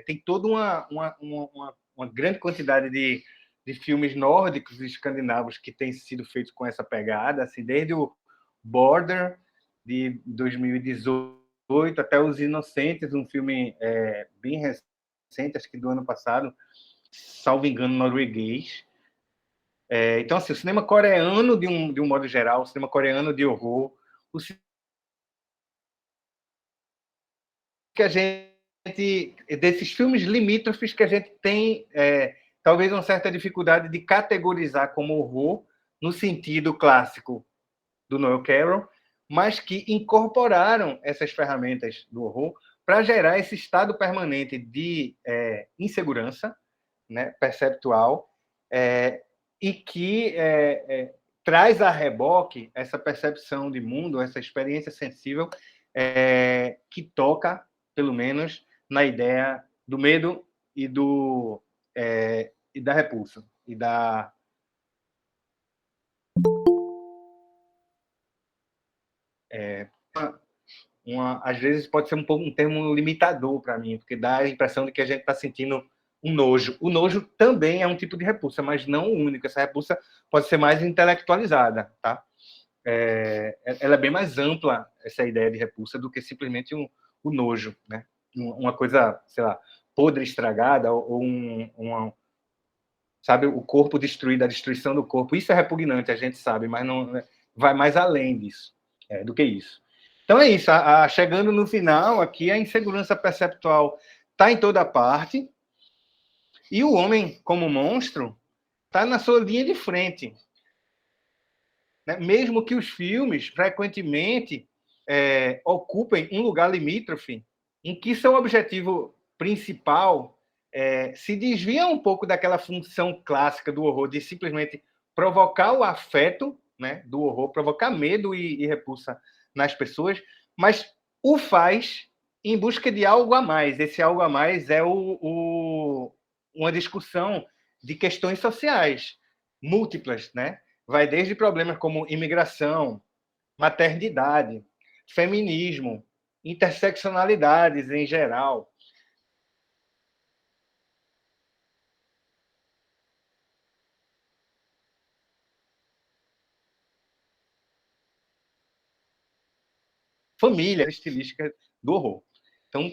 Tem toda uma grande quantidade de filmes nórdicos e escandinavos que têm sido feitos com essa pegada, assim, desde o Border, de 2018, até Os Inocentes, um filme bem recente, acho que do ano passado, salvo engano, norueguês. Então, assim, o cinema coreano, de um modo geral, o cinema coreano de horror, o que a gente, desses filmes limítrofes que a gente tem, talvez uma certa dificuldade de categorizar como horror, no sentido clássico do Noel Carroll, mas que incorporaram essas ferramentas do horror para gerar esse estado permanente de insegurança, né, perceptual, e que traz a reboque essa percepção de mundo, essa experiência sensível que toca, pelo menos, na ideia do medo e e da repulsa e da às vezes pode ser um termo limitador para mim, porque dá a impressão de que a gente está sentindo um nojo. O nojo também é um tipo de repulsa, mas não o único. Essa repulsa pode ser mais intelectualizada, tá? Ela é bem mais ampla, essa ideia de repulsa, do que simplesmente o nojo, né? Uma coisa, sei lá, podre, estragada, ou sabe, o corpo destruído, a destruição do corpo. Isso é repugnante, a gente sabe, mas não vai mais além disso, do que isso. Então é isso, chegando no final aqui, a insegurança perceptual está em toda parte, e o homem, como monstro, está na sua linha de frente. Né? Mesmo que os filmes, frequentemente, ocupem um lugar limítrofe, em que seu objetivo principal se desvia um pouco daquela função clássica do horror, de simplesmente provocar o afeto, né, do horror, provocar medo e repulsa nas pessoas, mas o faz em busca de algo a mais. Esse algo a mais é uma discussão de questões sociais múltiplas, né? Vai desde problemas como imigração, maternidade, feminismo, interseccionalidades em geral. família estilística do horror. Então,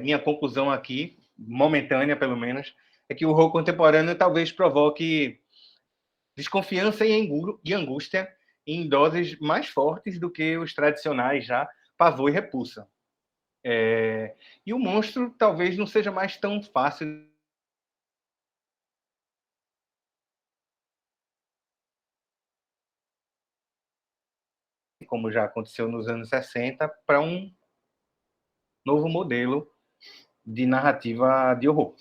minha conclusão aqui, momentânea pelo menos, é que o horror contemporâneo talvez provoque desconfiança e angústia em doses mais fortes do que os tradicionais já, pavor e repulsa. E o monstro talvez não seja mais tão fácil como já aconteceu nos anos 60, para um novo modelo de narrativa de horror.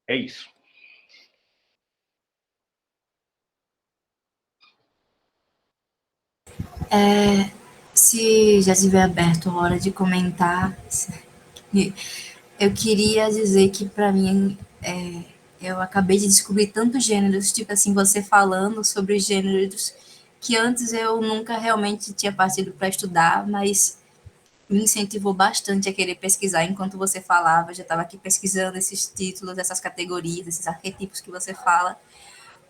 É isso. Se já estiver aberto a hora de comentar, eu queria dizer que, para mim, eu acabei de descobrir tantos gêneros, tipo assim, você falando sobre os gêneros que antes eu nunca realmente tinha partido para estudar, mas me incentivou bastante a querer pesquisar enquanto você falava. Eu já estava aqui pesquisando esses títulos, essas categorias, esses arquetipos que você fala,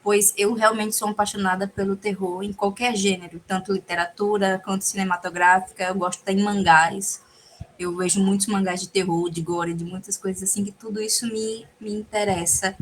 pois eu realmente sou apaixonada pelo terror em qualquer gênero, tanto literatura quanto cinematográfica. Eu gosto até em mangás. Eu vejo muitos mangás de terror, de gore, de muitas coisas assim, que tudo isso me interessa.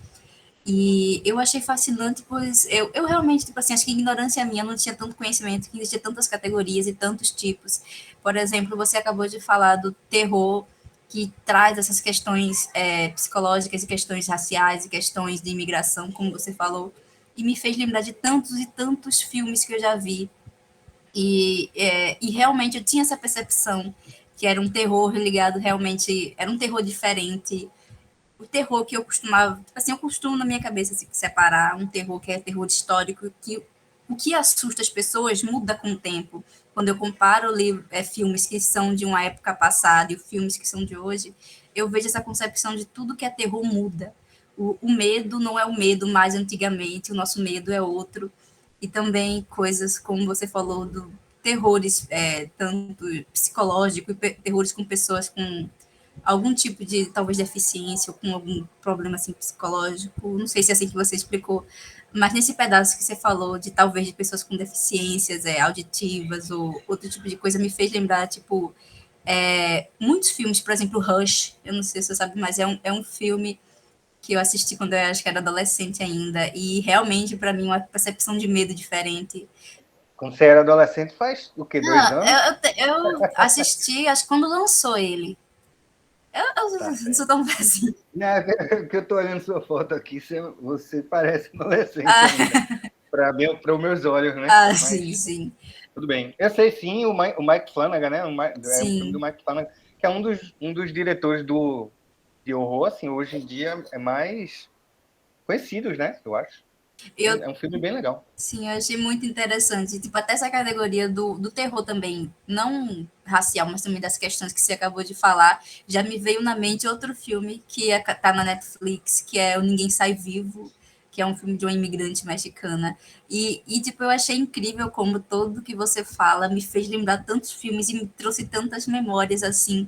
E eu achei fascinante, pois eu realmente, tipo assim, acho que ignorância minha, não tinha tanto conhecimento, que existia tantas categorias e tantos tipos. Por exemplo, você acabou de falar do terror, que traz essas questões psicológicas e questões raciais e questões de imigração, como você falou, e me fez lembrar de tantos e tantos filmes que eu já vi. E realmente eu tinha essa percepção que era um terror ligado realmente, era um terror diferente, o terror que eu costumava, tipo assim, eu costumo na minha cabeça assim, separar um terror que é terror histórico, que o que assusta as pessoas muda com o tempo. Quando eu comparo filmes que são de uma época passada e filmes que são de hoje, eu vejo essa concepção de tudo que é terror muda. O medo não é o medo mais antigamente, o nosso medo é outro. E também coisas como você falou do terrores, tanto psicológico e terrores com pessoas com algum tipo de, talvez, deficiência ou com algum problema assim, psicológico. Não sei se é assim que você explicou, mas nesse pedaço que você falou de talvez de pessoas com deficiências auditivas ou outro tipo de coisa, me fez lembrar, tipo, muitos filmes, por exemplo, Rush, eu não sei se você sabe, mas é um filme que eu assisti quando eu acho que era adolescente ainda, e realmente, para mim, uma percepção de medo diferente. Quando você era adolescente, faz o quê? 2 anos? Eu assisti, acho que quando lançou ele. Eu Tá não sou certo. tão assim. Não, é que eu estou olhando sua foto aqui, você parece adolescente ainda, Ah, para os meus olhos, né? ah, sim, Mas sim. tudo bem. Eu sei sim, o Mike Flanagan, né? É um filme do Sim. Mike Flanagan, que é um dos diretores de horror, assim, hoje em dia é mais conhecidos, né? Eu acho. Eu, É um filme bem legal. sim, eu achei muito interessante. Tipo, até essa categoria do terror também, não racial, mas também das questões que você acabou de falar, já me veio na mente outro filme que tá na Netflix, que é o Ninguém Sai Vivo, que é um filme de uma imigrante mexicana. Tipo, eu achei incrível como tudo que você fala me fez lembrar tantos filmes e me trouxe tantas memórias, assim,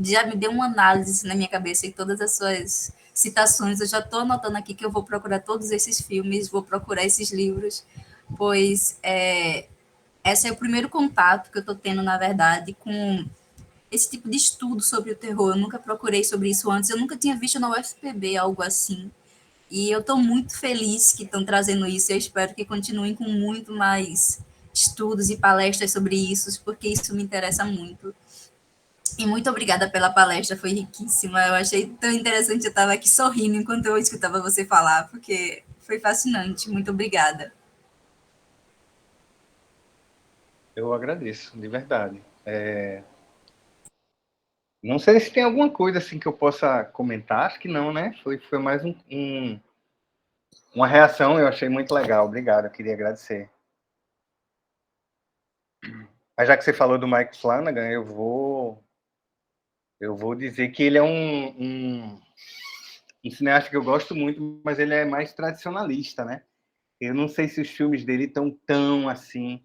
já me deu uma análise na minha cabeça e todas as suas citações. Eu já estou anotando aqui que eu vou procurar todos esses filmes, vou procurar esses livros, pois esse é o primeiro contato que eu estou tendo, na verdade, com esse tipo de estudo sobre o terror. Eu nunca procurei sobre isso antes, eu nunca tinha visto na UFPB algo assim. E eu estou muito feliz que estão trazendo isso. Eu espero que continuem com muito mais estudos e palestras sobre isso, porque isso me interessa muito. E muito obrigada pela palestra, foi riquíssima. Eu achei tão interessante, eu estava aqui sorrindo enquanto eu escutava você falar, porque foi fascinante. Muito obrigada. Eu agradeço, de verdade. Não sei se tem alguma coisa assim que eu possa comentar, acho que não, né? Foi mais uma reação, eu achei muito legal. Obrigado, eu queria agradecer. Mas já que você falou do Mike Flanagan, eu vou dizer que ele é um cineasta que eu gosto muito, mas ele é mais tradicionalista, né? Eu não sei se os filmes dele estão tão assim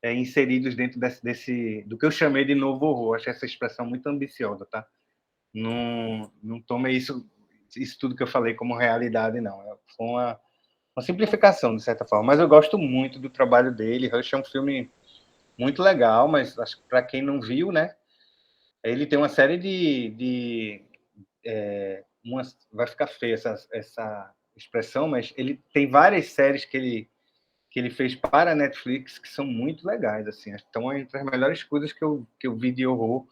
inseridos dentro do que eu chamei de novo horror. Achei essa expressão muito ambiciosa, tá? Não tome isso tudo que eu falei como realidade, não. Foi uma simplificação, de certa forma. Mas eu gosto muito do trabalho dele. Rush é um filme muito legal, mas acho que para quem não viu, né, ele tem uma série vai ficar feia essa expressão, mas ele tem várias séries que ele fez para a Netflix que são muito legais, assim, estão entre as melhores coisas que eu vi de horror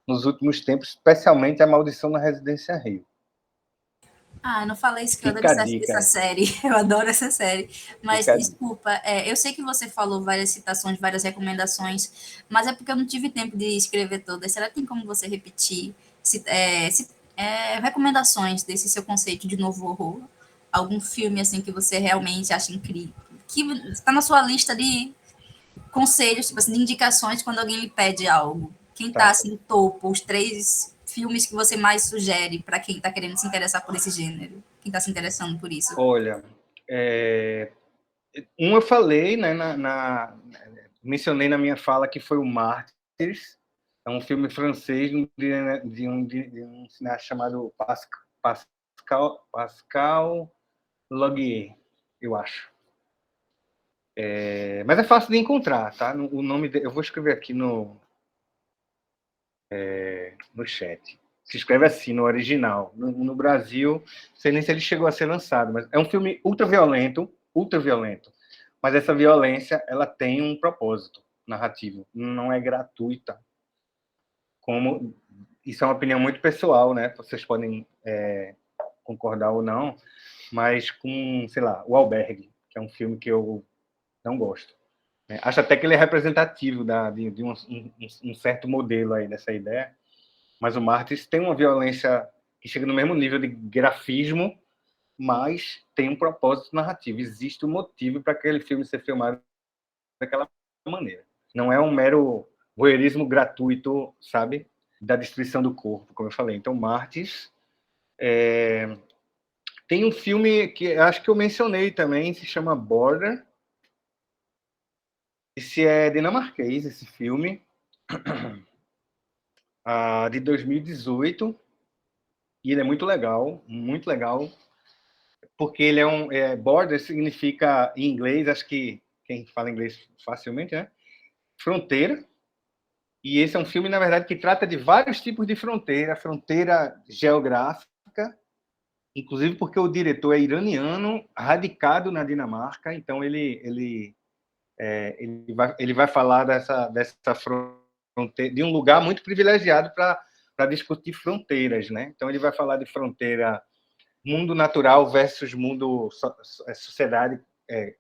nos últimos tempos, especialmente A Maldição na Residência Rio. Ah, eu não falei isso, que eu adoro Fica a dica essa aí. série. Eu adoro essa série. Mas, Fica a dica. desculpa, eu sei que você falou várias citações, várias recomendações, mas é porque eu não tive tempo de escrever todas. Será que tem como você repetir recomendações desse seu conceito de novo horror? Algum filme, assim, que você realmente acha incrível? Que está na sua lista de conselhos, tipo assim, de indicações quando alguém lhe pede algo. Quem está Tá. assim, no topo, os 3 filmes que você mais sugere para quem está querendo se interessar por esse gênero? Quem está se interessando por isso? Olha, eu falei, né, mencionei na minha fala que foi o Mártires, é um filme francês de um cineasta chamado Pascal Laugier, eu acho. Mas é fácil de encontrar, tá? O nome eu vou escrever aqui no chat. Se escreve assim, no original. No Brasil, não sei nem se ele chegou a ser lançado, mas é um filme ultra violento. Mas essa violência, ela tem um propósito narrativo, não é gratuita. Como isso é uma opinião muito pessoal, né? Vocês podem concordar ou não, mas com, sei lá, O Albergue, que é um filme que eu não gosto. Acho até que ele é representativo de um certo modelo aí dessa ideia, mas o Martyrs tem uma violência que chega no mesmo nível de grafismo, mas tem um propósito narrativo. Existe um motivo para aquele filme ser filmado daquela maneira. Não é um mero voyeurismo gratuito, sabe? Da destruição do corpo, como eu falei. Então, Martyrs tem um filme que acho que eu mencionei também, se chama Border. Esse é dinamarquês, esse filme, de 2018, e ele é muito legal, porque ele border significa, em inglês, acho que quem fala inglês facilmente, né? Fronteira. E esse é um filme, na verdade, que trata de vários tipos de fronteira geográfica, inclusive porque o diretor é iraniano, radicado na Dinamarca, então ele vai falar dessa fronteira, de um lugar muito privilegiado para discutir fronteiras, né? Então ele vai falar de fronteira mundo natural versus mundo sociedade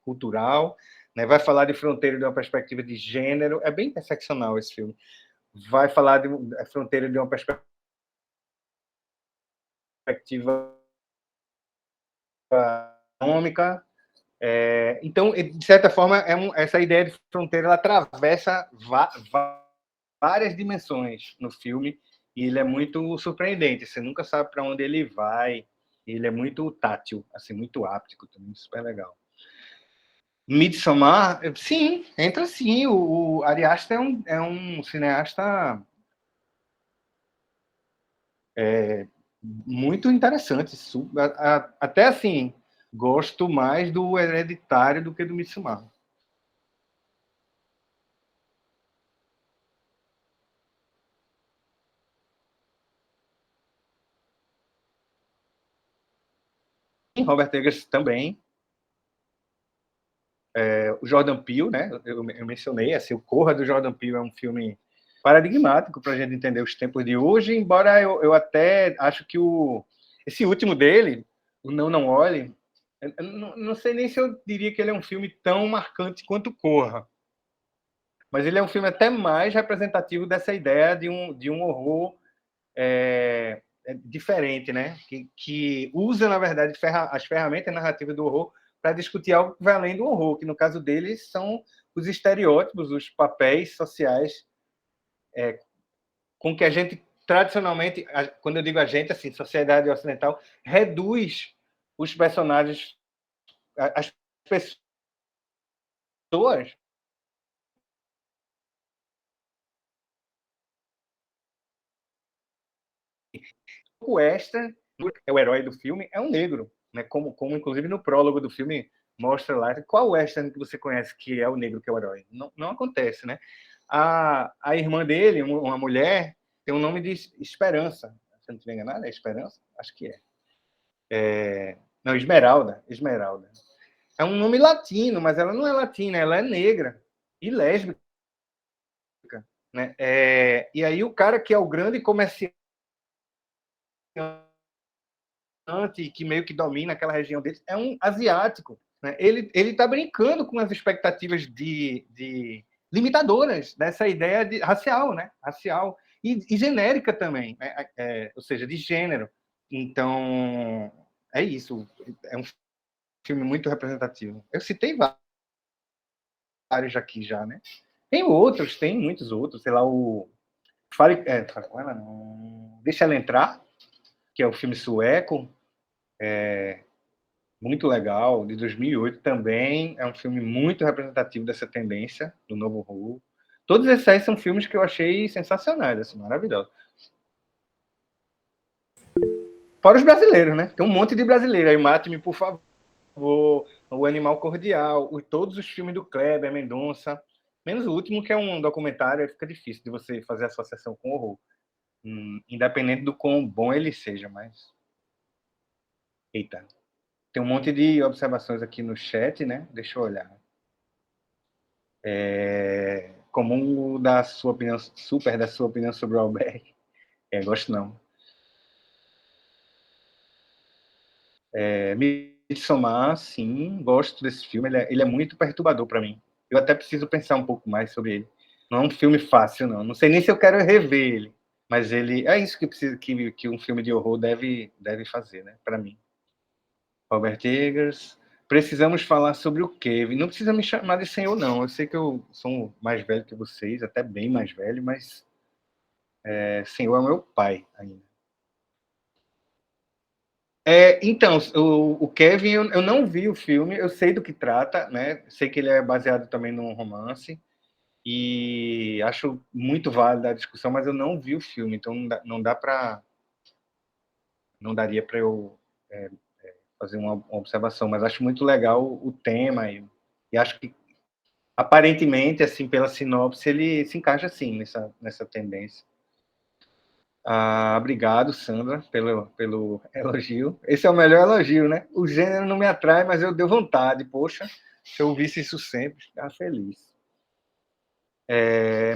cultural, né? Vai falar de fronteira de uma perspectiva de gênero, é bem interseccional esse filme. Vai falar de fronteira de uma perspectiva econômica. Então, de certa forma, essa ideia de fronteira ela atravessa várias dimensões no filme e ele é muito surpreendente. Você nunca sabe para onde ele vai. Ele é muito tátil, assim, muito áptico também, super legal. Midsommar, sim, entra sim. O Ari Aster é um cineasta muito interessante. Até assim, gosto mais do Hereditário do que do Midsommar. Robert Eggers também. O Jordan Peele, né? Eu mencionei, assim, o Corra do Jordan Peele é um filme paradigmático para a gente entender os tempos de hoje, embora eu até acho que esse último dele, o Não Olhe, não sei nem se eu diria que ele é um filme tão marcante quanto Corra, mas ele é um filme até mais representativo dessa ideia de um horror diferente, né? Que usa, na verdade, as ferramentas narrativas do horror para discutir algo que vai além do horror, que no caso deles são os estereótipos, os papéis sociais com que a gente, tradicionalmente, quando eu digo a gente, assim, sociedade ocidental, reduz os personagens, as pessoas o western, é o herói do filme, é um negro, né? Como inclusive no prólogo do filme mostra lá qual western que você conhece que é o negro que é o herói. Não acontece, né? a irmã dele, uma mulher, tem um nome de Esperança. Se não estiver enganado, é Esperança? Acho que é. Não, Esmeralda. Esmeralda. É um nome latino, mas ela não é latina, ela é negra e lésbica. Né? E aí o cara que é o grande comerciante, que meio que domina aquela região deles, é um asiático. Né? Ele está brincando com as expectativas de limitadoras dessa ideia de racial, né? Racial e genérica também, né? Ou seja, de gênero. Então, é isso. É um filme muito representativo. Eu citei vários aqui já, né? Tem outros, tem muitos outros. Sei lá, o... Fala com ela, não. Deixa ela entrar, que é o filme sueco. Muito legal, de 2008 também. É um filme muito representativo dessa tendência do novo horror. Todos esses aí são filmes que eu achei sensacionais, assim, maravilhosos. Fora os brasileiros, né? Tem um monte de brasileiro aí. Mate-me, por favor. O Animal Cordial. Todos os filmes do Kleber Mendonça. Menos o último, que é um documentário. Aí fica difícil de você fazer associação com horror. Independente do quão bom ele seja, mas... Eita. Tem um monte de observações aqui no chat, né? Deixa eu olhar. Comum da sua opinião, super da sua opinião sobre o Alberg. Gosto não. Midsommar, sim, gosto desse filme. Ele é muito perturbador para mim. Eu até preciso pensar um pouco mais sobre ele. Não é um filme fácil, não. Não sei nem se eu quero rever ele. Mas ele é isso que um filme de horror deve fazer, né? Para mim. Robert Eggers. Precisamos falar sobre o Kevin. Não precisa me chamar de senhor, não. Eu sei que eu sou mais velho que vocês, até bem mais velho, mas senhor é meu pai ainda. Então, o Kevin, eu não vi o filme, eu sei do que trata, né? Sei que ele é baseado também num romance, e acho muito válida a discussão, mas eu não vi o filme, então não daria para eu fazer uma observação, mas acho muito legal o tema, e acho que, aparentemente, assim, pela sinopse, ele se encaixa, assim, nessa tendência. Obrigado, Sandra, pelo elogio. Esse é o melhor elogio, né? O gênero não me atrai, mas eu dei vontade. Poxa, se eu ouvisse isso sempre, ficava feliz.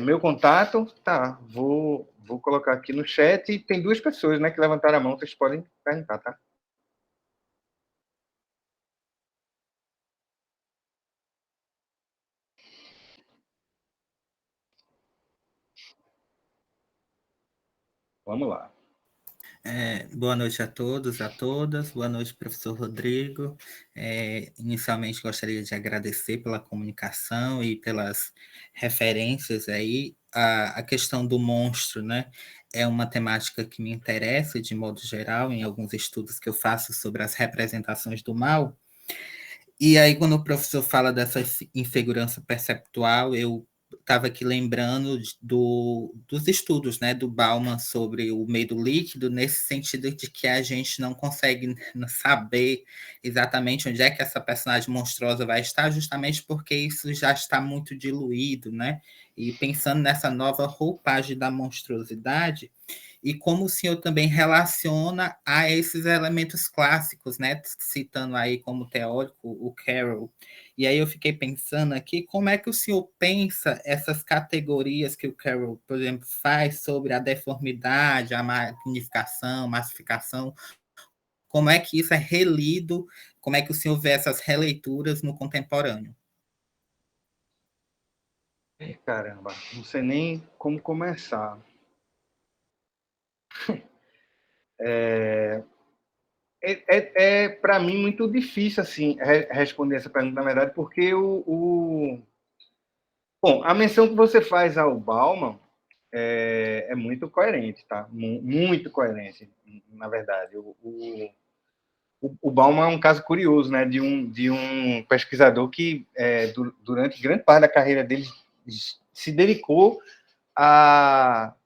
Meu contato, tá, vou colocar aqui no chat. Tem duas pessoas, né, que levantaram a mão, vocês podem perguntar, tá? Vamos lá. Boa noite a todos, a todas. Boa noite, professor Rodrigo. Inicialmente, gostaria de agradecer pela comunicação e pelas referências aí. A questão do monstro, né, é uma temática que me interessa de modo geral em alguns estudos que eu faço sobre as representações do mal. E aí, quando o professor fala dessa insegurança perceptual, eu estava aqui lembrando dos estudos, né, do Bauman sobre o medo líquido, nesse sentido de que a gente não consegue saber exatamente onde é que essa personagem monstruosa vai estar, justamente porque isso já está muito diluído, né? E pensando nessa nova roupagem da monstruosidade, e como o senhor também relaciona a esses elementos clássicos, né? Citando aí como teórico o Carroll. E aí eu fiquei pensando aqui, como é que o senhor pensa essas categorias que o Carroll, por exemplo, faz sobre a deformidade, a magnificação, massificação, como é que isso é relido, como é que o senhor vê essas releituras no contemporâneo? Caramba, não sei nem como começar. Para mim, muito difícil, assim, responder essa pergunta, na verdade, porque Bom, a menção que você faz ao Bauman é muito coerente, tá? Muito coerente, na verdade. O Bauman é um caso curioso, né? De um pesquisador que, durante grande parte da carreira dele, se dedicou a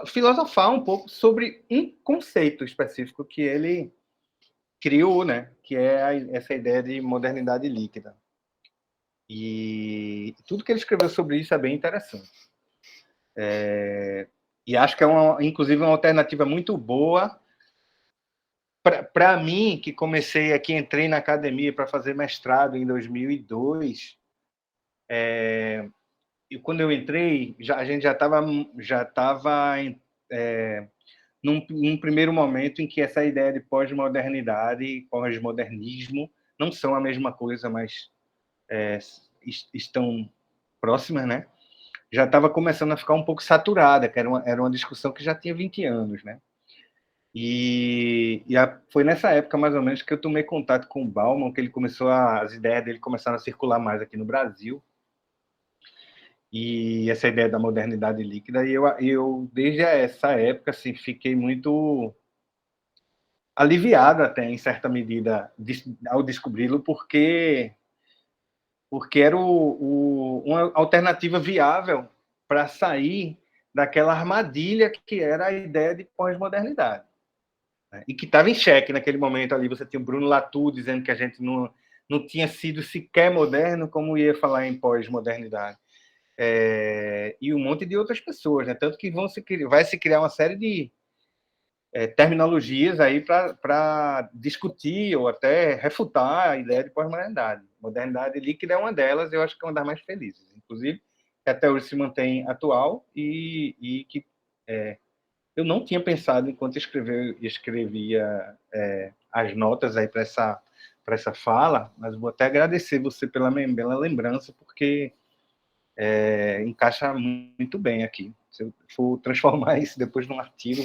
filosofar um pouco sobre um conceito específico que ele criou, né? Que é essa ideia de modernidade líquida. E tudo que ele escreveu sobre isso é bem interessante. E acho que é, inclusive, uma alternativa muito boa para mim, que comecei aqui, entrei na academia para fazer mestrado em 2002. E quando eu entrei, a gente já estava num primeiro momento em que essa ideia de pós-modernidade e pós-modernismo não são a mesma coisa, mas estão próximas, né? Já estava começando a ficar um pouco saturada, que era uma discussão que já tinha 20 anos, né? Foi nessa época, mais ou menos, que eu tomei contato com o Bauman, que ele as ideias dele começaram a circular mais aqui no Brasil, e essa ideia da modernidade líquida, e eu desde essa época, assim, fiquei muito aliviado até, em certa medida, ao descobri-lo, porque era uma alternativa viável para sair daquela armadilha que era a ideia de pós-modernidade, né? E que estava em xeque naquele momento ali. Você tinha o Bruno Latour dizendo que a gente não tinha sido sequer moderno, como ia falar em pós-modernidade. E um monte de outras pessoas, né? Tanto que vai se criar uma série de terminologias aí para discutir ou até refutar a ideia de pós-modernidade. Modernidade líquida é uma delas, eu acho que é uma das mais felizes, inclusive, que até hoje se mantém atual e que eu não tinha pensado enquanto escrevia as notas aí para essa fala, mas vou até agradecer você pela lembrança, porque encaixa muito bem aqui. Se eu for transformar isso depois num artigo,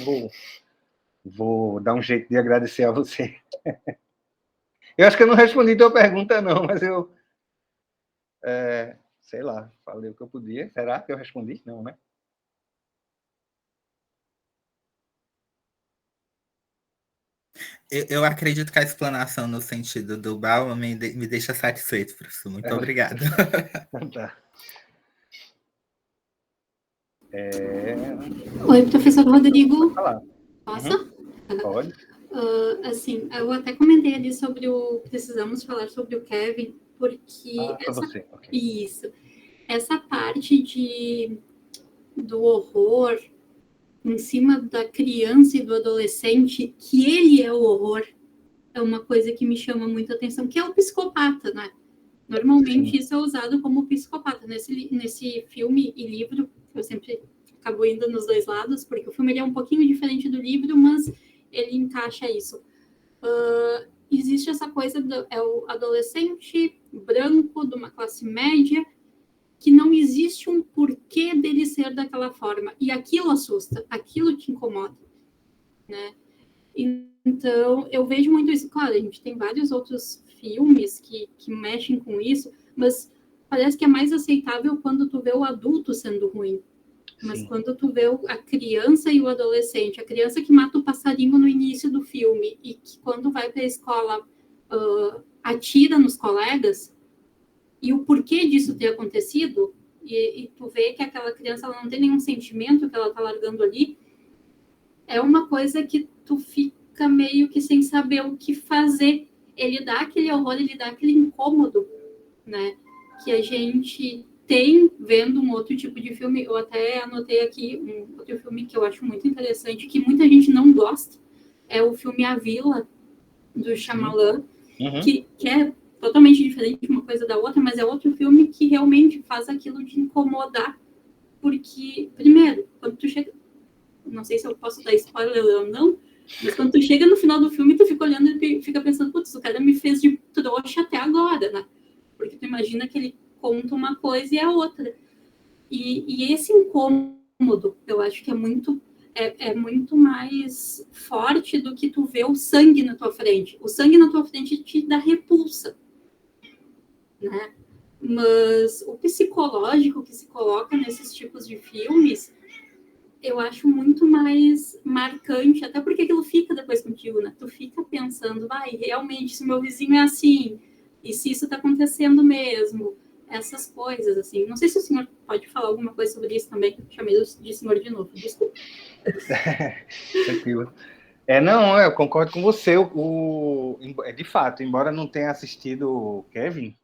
vou dar um jeito de agradecer a você. Eu acho que eu não respondi a tua pergunta, não, mas eu, sei lá, falei o que eu podia. Será que eu respondi? Não, né? Eu acredito que a explanação no sentido do Bauman me deixa satisfeito, professor. Muito obrigado. Tá. Oi, professor Rodrigo. Pode falar. Posso? Pode. Assim, eu até comentei ali sobre precisamos falar sobre o Kevin, porque você. Okay. Isso. Essa parte do horror em cima da criança e do adolescente, que ele é o horror, é uma coisa que me chama muito a atenção, que é o psicopata, né? Normalmente Sim. Isso é usado como psicopata. Nesse filme e livro, eu sempre acabo indo nos dois lados, porque o filme ele é um pouquinho diferente do livro, mas ele encaixa isso. Existe essa coisa, é o adolescente branco, de uma classe média, que não existe um porquê dele ser daquela forma. E aquilo assusta, aquilo te incomoda, né? Então, eu vejo muito isso. Claro, a gente tem vários outros filmes que mexem com isso, mas parece que é mais aceitável quando tu vê o adulto sendo ruim. Mas Sim. Quando tu vê a criança e o adolescente, a criança que mata o passarinho no início do filme e que quando vai para a escola atira nos colegas, e o porquê disso ter acontecido, e tu vê que aquela criança ela não tem nenhum sentimento que ela tá largando ali, é uma coisa que tu fica meio que sem saber o que fazer. Ele dá aquele horror, ele dá aquele incômodo, né? Que a gente tem vendo um outro tipo de filme. Eu até anotei aqui um outro filme que eu acho muito interessante, que muita gente não gosta, é o filme A Vila, do Shyamalan, que é totalmente diferente uma coisa da outra, mas é outro filme que realmente faz aquilo de incomodar, porque, primeiro, quando tu chega... Não sei se eu posso dar spoiler ou não, mas quando tu chega no final do filme, tu fica olhando e fica pensando, putz, o cara me fez de trouxa até agora, né? Porque tu imagina que ele conta uma coisa e é outra. E esse incômodo, eu acho que é muito mais forte do que tu ver o sangue na tua frente. O sangue na tua frente te dá repulsa, né? Mas o psicológico que se coloca nesses tipos de filmes, eu acho muito mais marcante, até porque aquilo fica depois contigo, né? Tu fica pensando, realmente, se o meu vizinho é assim, e se isso tá acontecendo mesmo, essas coisas, assim. Não sei se o senhor pode falar alguma coisa sobre isso também, que eu chamei de senhor de novo, desculpa. Tranquilo. Não, eu concordo com você. De fato, embora não tenha assistido o Kevin,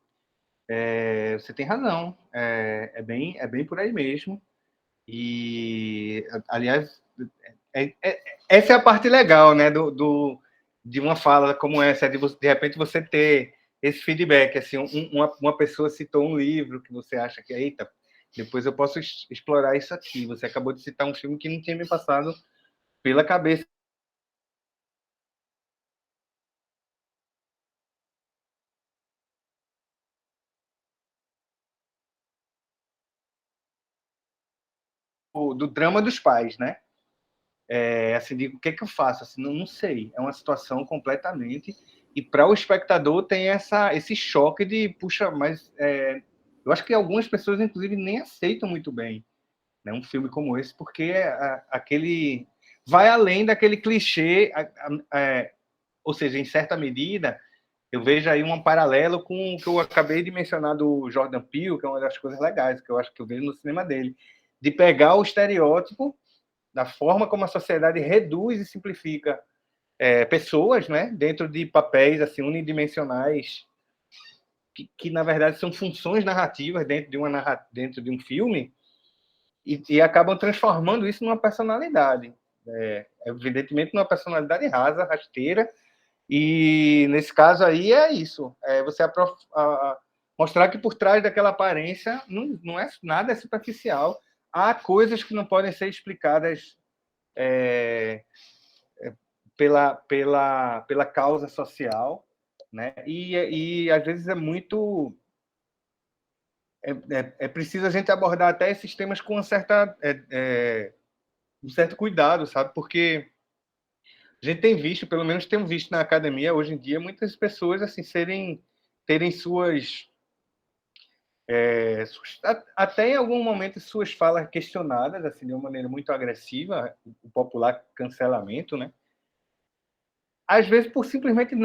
Você tem razão. É bem por aí mesmo. E, aliás, essa é a parte legal, né, de uma fala como essa, de repente você ter esse feedback, assim, uma pessoa citou um livro que você acha que, eita, depois eu posso explorar isso aqui. Você acabou de citar um filme que não tinha me passado pela cabeça. Do drama dos pais, né? Assim, digo, o que eu faço? Assim, não sei. É uma situação completamente... E para o espectador tem esse choque de, puxa, mas eu acho que algumas pessoas, inclusive, nem aceitam muito bem, né, um filme como esse, porque aquele vai além daquele clichê, ou seja, em certa medida, eu vejo aí um paralelo com o que eu acabei de mencionar do Jordan Peele, que é uma das coisas legais que eu acho que eu vejo no cinema dele, de pegar o estereótipo da forma como a sociedade reduz e simplifica pessoas, né, dentro de papéis assim unidimensionais que na verdade são funções narrativas dentro de um filme e acabam transformando isso numa personalidade, evidentemente numa personalidade rasa, rasteira, e nesse caso aí é isso, você mostrar que por trás daquela aparência não é nada superficial, há coisas que não podem ser explicadas pela causa social, né? E às vezes é muito... É preciso a gente abordar até esses temas com um certo cuidado, sabe? Porque a gente tem visto, pelo menos temos visto na academia, hoje em dia, muitas pessoas assim terem até em algum momento suas falas questionadas assim de uma maneira muito agressiva, o popular cancelamento, né? Às vezes por simplesmente não